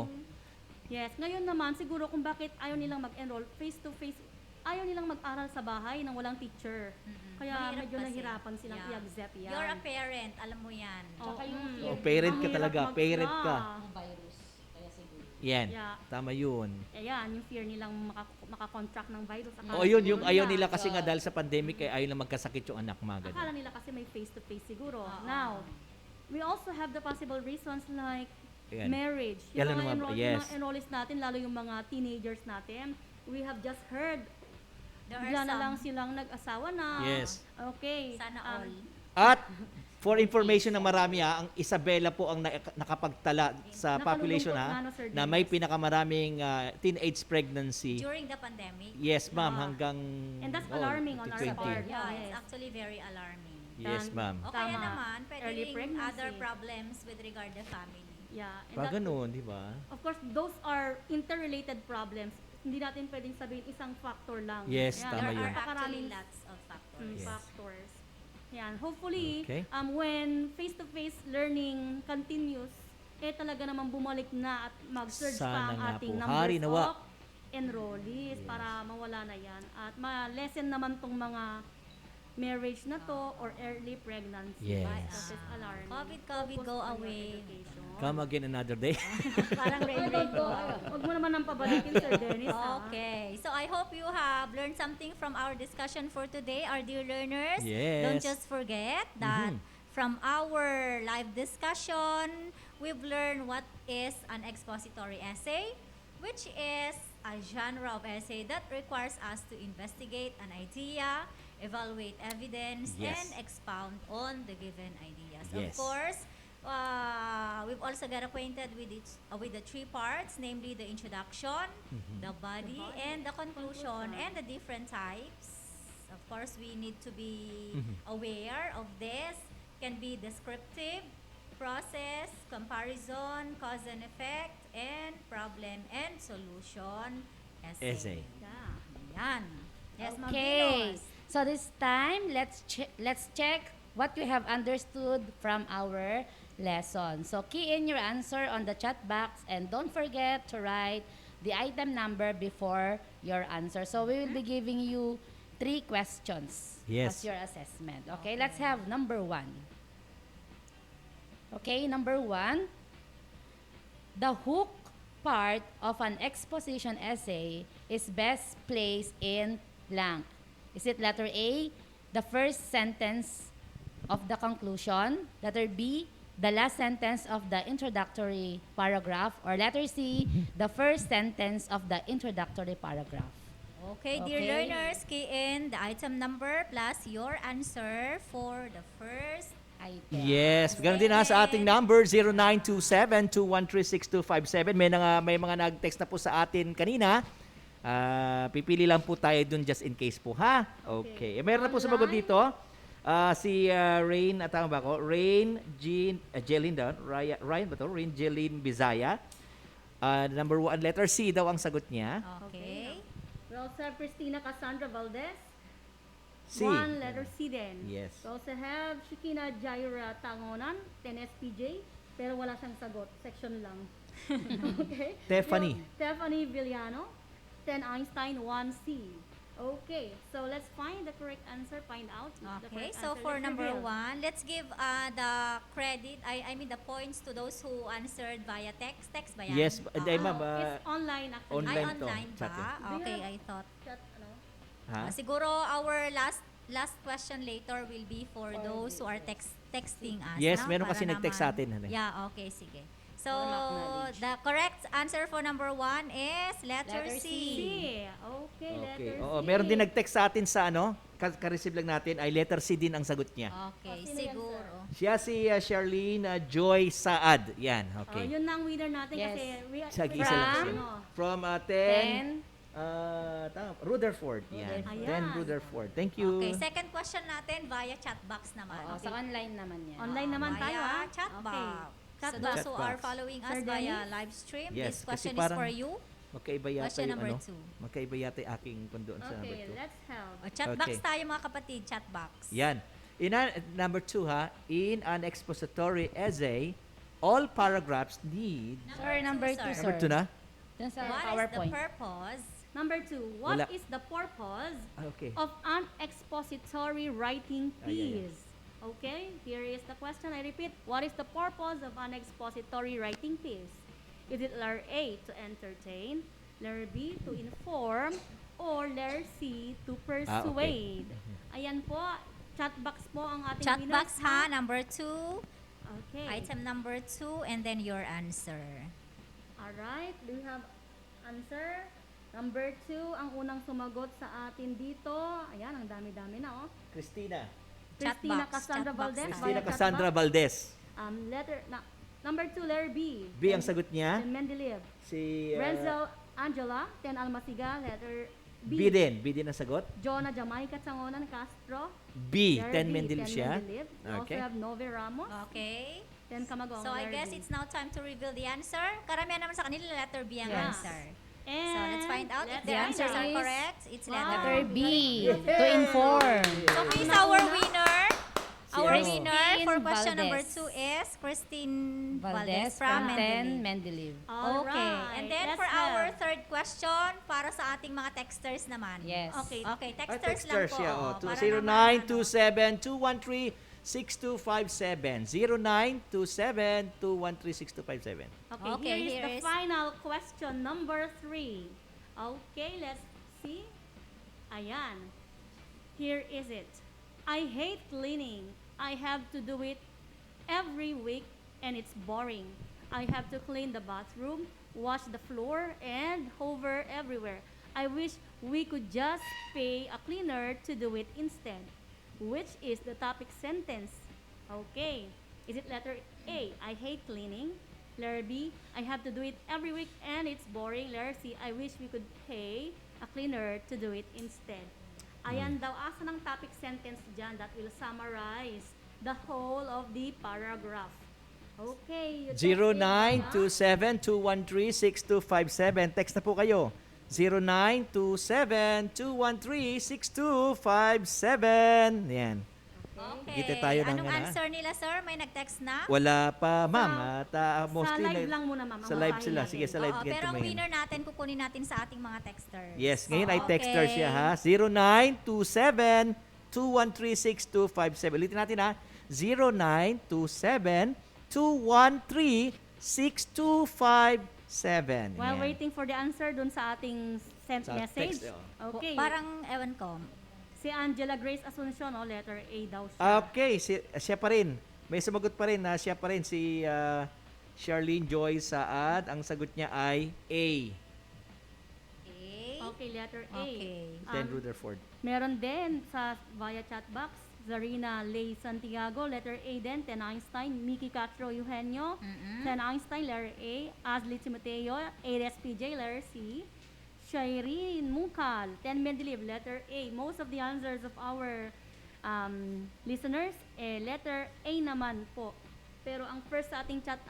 Yes, ngayon naman, siguro kung bakit ayaw nilang mag-enroll face-to-face, ayaw nilang mag-aral sa bahay nang walang teacher. Kaya Mahirap medyo kasi. nahirapan silang Yeah. i-accept yan. You're a parent, alam mo yan. Tsaka yung Oh, parent ka Mahirap talaga. Parent ka. Virus. Kaya siguro. Yan. Yeah. Tama yun. Ayan, yung fear nilang makakontract ng virus. O yun, yung ayaw nila kasi nga dahil sa pandemic ay ayaw na magkasakit yung anak mga Akala ganun. nila kasi may face-to-face siguro. Now, we also have the possible reasons like Ayan. marriage. Yan Yung ang mga, mga- yung yes. mga enrollees natin, lalo yung mga teenagers natin, we have just heard, There are bigla na some. lang silang nag-asawa na. Yes. Okay. Sana all. At for information ng marami ang Isabela po ang nakapagtala sa Nakalulungkot population nga, no, Sir na Dennis. may pinakamaraming teenage pregnancy. During the pandemic. Yes, ma'am, hanggang And that's alarming on our 20. part. Yeah, Yes. it's actually very alarming. Yes, ma'am. O kaya Tama. naman, pwede Early ring pregnancy. other problems with regard to family. Yeah. And Pa that- ganun, di ba? Of course, those are interrelated problems. Hindi natin pwedeng sabihin isang factor lang. Yes, Ayan, tama there yun. are Actually, napakaraming lots of factors. Yes. factors. Yan. Hopefully, Okay. when face-to-face learning continues, talaga naman bumalik na at mag-surge Sana pa ang nga ating po. numbers Hari nawa. of enrollees para mawala na yan. At ma-lessen naman tong mga marriage na to or early pregnancy. Yes. That is alarming. COVID, Focus go on your away. education. Come again another day. Parang rain ko. Huwag mo naman nang pabalikin, Sir Dennis. ha? Okay. So I hope you have learned something from our discussion for today, our dear learners. Yes. Don't just forget that from our live discussion, we've learned what is an expository essay, which is a genre of essay that requires us to investigate an idea, evaluate evidence, Yes. and expound on the given ideas. Of Yes. course, we've also got acquainted with the three parts, namely the introduction, the body, and the conclusion, and the different types. Of course, we need to be aware of this. Can be descriptive, process, comparison, cause and effect, and problem and solution essay. Essay. Yeah. Yan. Yes, Ma'am Okay. Venus. So this time, let's check what you have understood from our lesson. So key in your answer on the chat box and don't forget to write the item number before your answer. So we will be giving you 3 questions Yes. as your assessment. Okay, let's have number 1. Okay, number 1. The hook part of an exposition essay is best placed in blank. Is it letter A, the first sentence of the conclusion, letter B, the last sentence of the introductory paragraph, or letter C, the first sentence of the introductory paragraph? Okay, dear Okay. learners, key in the item number plus your answer for the first item. Yes, ganun din sa ating number 0927-213-6257. May mga nag-text na po sa atin kanina. Pipili lang po tayo dun just in case po, ha? Okay. Meron na po sumagot dito. Si Rain, tama ba ako? Rain Jeline daw. Ryan ba to? Rain Jeline Bizaya. Number 1, letter C daw ang sagot niya. Okay. We also have Christina Cassandra Valdez. C. 1, letter C din. Yes. We also have Shikina Jaira Tangonan, 10 SPJ, pero wala siyang sagot. Section lang. Okay. Tiffany. Stephanie Villano. 10 Einstein, 1C. Okay, so let's find the correct answer, find out the Okay, correct so answer. for Let's number reveal. 1, let's give the credit, I mean the points to those who answered via text. Text ba yan? Yes, Oo. ma'am. It's online actually. Online Ay, to, online chat ba? yan. Okay, I thought. Chat, ano? Ha? Siguro our last question later will be for those who are texting us. Yes, no? meron Para kasi nag-text sa atin. Yeah, okay, sige. So, Para the correct answer for number 1 is letter C. Okay, letter Okay. C. Oo, meron din nag-text sa atin sa ka-receive lang natin ay letter C din ang sagot niya. Okay, sino yan, siguro. Siya si Charlene Joy Saad. Yan, okay. Yun na ang winner natin Yes. kasi Sa isa lang siya. From 10 Rutherford. Yan. Ayan. 10 Rutherford. Thank you. Okay, second question natin via chat box naman. Oo, sa online naman yan. Online naman tayo, Via ah. chat box. Okay. So Chat those box. who Chat are box. following us Sir via Dennis? live stream, Yes, this kasi question is parang for you. Magkaiba yata Question yung number 2. Magkaiba yata yung aking doon sa number Okay, 2. let's help. Chat box Okay. tayo mga kapatid, chat box. Yan. Number 2 ha, in an expository essay, all paragraphs need... Sir, number 2, sir. Number 2 na? Dun sa What is the PowerPoint. purpose? Number 2, what Wala. is the purpose Okay. of an expository writing Ay, ay, ay. piece? Okay, here is the question. I repeat, what is the purpose of an expository writing piece? Is it letter A, to entertain, letter B, to inform, or letter C, to persuade? Ayan po, chat box po ang ating Chat winners, box ha, number 2. Okay. Item number 2, and then your answer. Alright, do you have answer? Number 2, ang unang sumagot sa atin dito. Ayan, ang dami-dami na, oh. Christina. Chat Christina box, Cassandra chat box Valdez. tayo. Christina via chat Cassandra box. Valdez. Number 2, letter B. B ang sagot niya. And Mendeleev. Si Renzel Angela, 10 Almasiga, letter B. B din. B din ang sagot. Jonah Jamaica Changonan Castro. B. letter 10 B, Mendeleev 10 siya. Mendeleev. We Okay. also have Nove Ramos. Okay. 10 Camagong, So I letter guess B. it's now time to reveal the answer. Karamihan naman sa kanila, letter B ang Yes. answer. And So let's find out if let's the find answers are out. correct. It's Letter letter B, B. to inform. So who is our winner? Our ano? winner for Christine question number Valdez. 2 is Christine Valdez Valdez from from 10 Mendeleev. Mendeleev. Okay. And then Let's for our have. third question, para sa ating mga texters naman. Yes. Okay. Okay, Ay, texters lang po. siya. oh, para 0927-213-6257. 0927-213-6257. Okay, Okay, here is here the is- final question, number 3. Okay, let's see. Ayan. Here is it. I hate cleaning. I have to do it every week and it's boring. I have to clean the bathroom, wash the floor, and hover everywhere. I wish we could just pay a cleaner to do it instead. Which is the topic sentence? Okay. Is it letter A, I hate cleaning? Letter B, I have to do it every week and it's boring. Letter C, I wish we could pay a cleaner to do it instead. Ayan daw, asa ng topic sentence dyan that will summarize the whole of the paragraph. Okay. you text it, 0927-213-6257. Text na po kayo. 0927-213-6257. Yan. Okay. Gite tayo ng Anong ano, answer nila, sir? May nag-text na? Wala pa, ma'am. At mostly live lang muna, ma'am. Sa Ang live basahin sila. natin. Sige, sa live Oo, ganito pero ang mo yan. winner natin, kukunin natin sa ating mga texters. Yes, ngayon ay Okay. texter siya ha. 0927-213-6257. Ulitin natin ha. 0927-213-6257. While Yan. waiting for the answer dun sa ating sent Sa message. text, Okay. Parang, ewan ko. Si Angela Grace Asuncion, letter A daw siya. Okay, siya pa rin. May sumagot pa rin na siya pa rin si Charlene Joy Saad. Ang sagot niya ay A. Okay, letter A. Okay. Then Rutherford. Meron din sa via chat box, Zarina Lay Santiago, letter A din, 10 Einstein, Mickey Castro Eugenio, 10 Einstein, letter A, Ashley Timoteo, 8 SPJ, letter C, Shireen Mukal, 10 Mendeleev, letter A. Most of the answers of our listeners, letter A naman po. Pero ang first sa ating chat,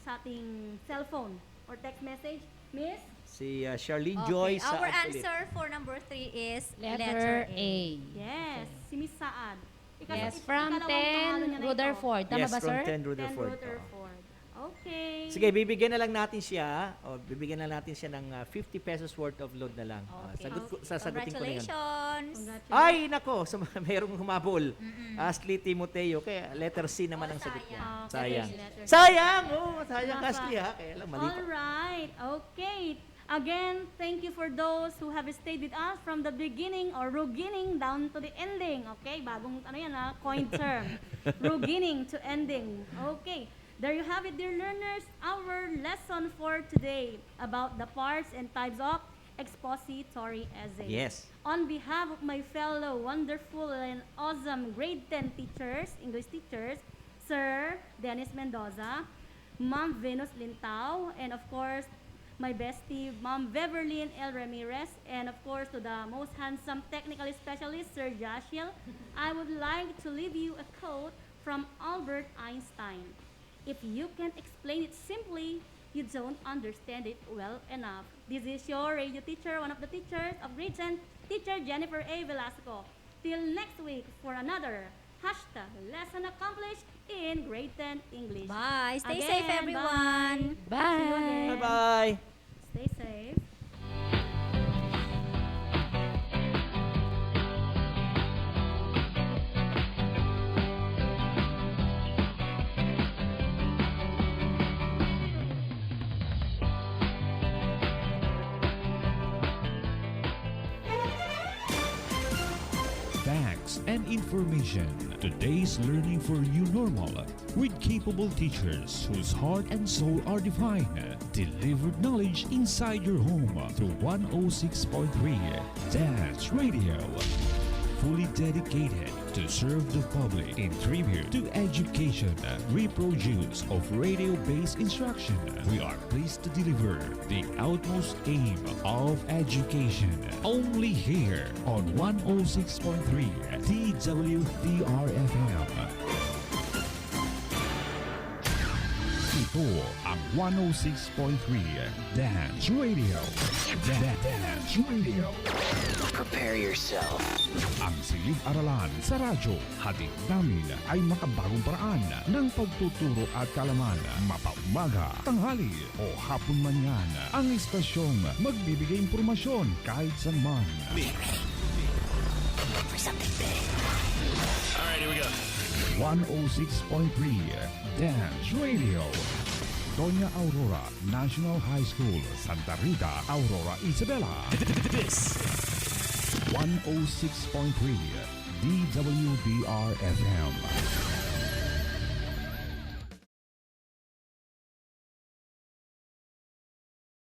sa ating cellphone or text message, Miss? Si Charlene Okay, Joy our Saad ulit. answer for number 3 is Letter A. Yes, si Miss Saad. Yes, from 10 Rutherford. Tama Yes, ba, from sir? 10 Rutherford. Rutherford. Okay. Sige, bibigyan na lang natin siya. Bibigyan na natin siya ng 50 pesos worth of load na lang. Sasagutin ko na yun. Congratulations. Ay, nako. Mayroong humabol. Ashley Timoteo. Kaya letter C naman ang sagot niya. Sayang. Sayang! Sayang, Ashley, ha? Kaya lang, mali pa. Alright. Okay. Again, thank you for those who have stayed with us from the beginning or beginning down to the ending. Okay, bagong coin term. Beginning to ending. Okay, there you have it, dear learners. Our lesson for today about the parts and types of expository essay. Yes. On behalf of my fellow wonderful and awesome grade 10 teachers, English teachers, Sir Dennis Mendoza, Ma'am Venus Lintao, and of course, my bestie, Ma'am Beverly L. Ramirez, and of course, to the most handsome technical specialist, Sir Jashiel, I would like to leave you a quote from Albert Einstein. If you can't explain it simply, you don't understand it well enough. This is your radio teacher, one of the teachers of grade 10, Teacher Jennifer A. Velasco. Till next week for another hashtag lesson accomplished in grade 10 English. Bye. Stay safe, everyone. Bye. Bye-bye. Stay safe. Facts and information. Today's learning for you normal with capable teachers whose heart and soul are divine. Delivered knowledge inside your home through 106.3 Dance Radio. Fully dedicated to serve the public in tribute to education, reproduce of radio-based instruction. We are pleased to deliver the utmost aim of education. Only here on 106.3 TWTR-FM. Ito ang 106.3 Dance Radio. Dance Radio. Prepare yourself. Ang silid-aralan sa radyo, hatid namin ay makabagong paraan ng pagtuturo at kalaman. Mapaumaga, tanghali o hapon man yan. Ang estasyong magbibigay impormasyon kahit saan man. Alright, here we go. 106.3 Dance Radio. Doña Aurora National High School, Santa Rita, Aurora, Isabela. This 106.3 DWDR-FM.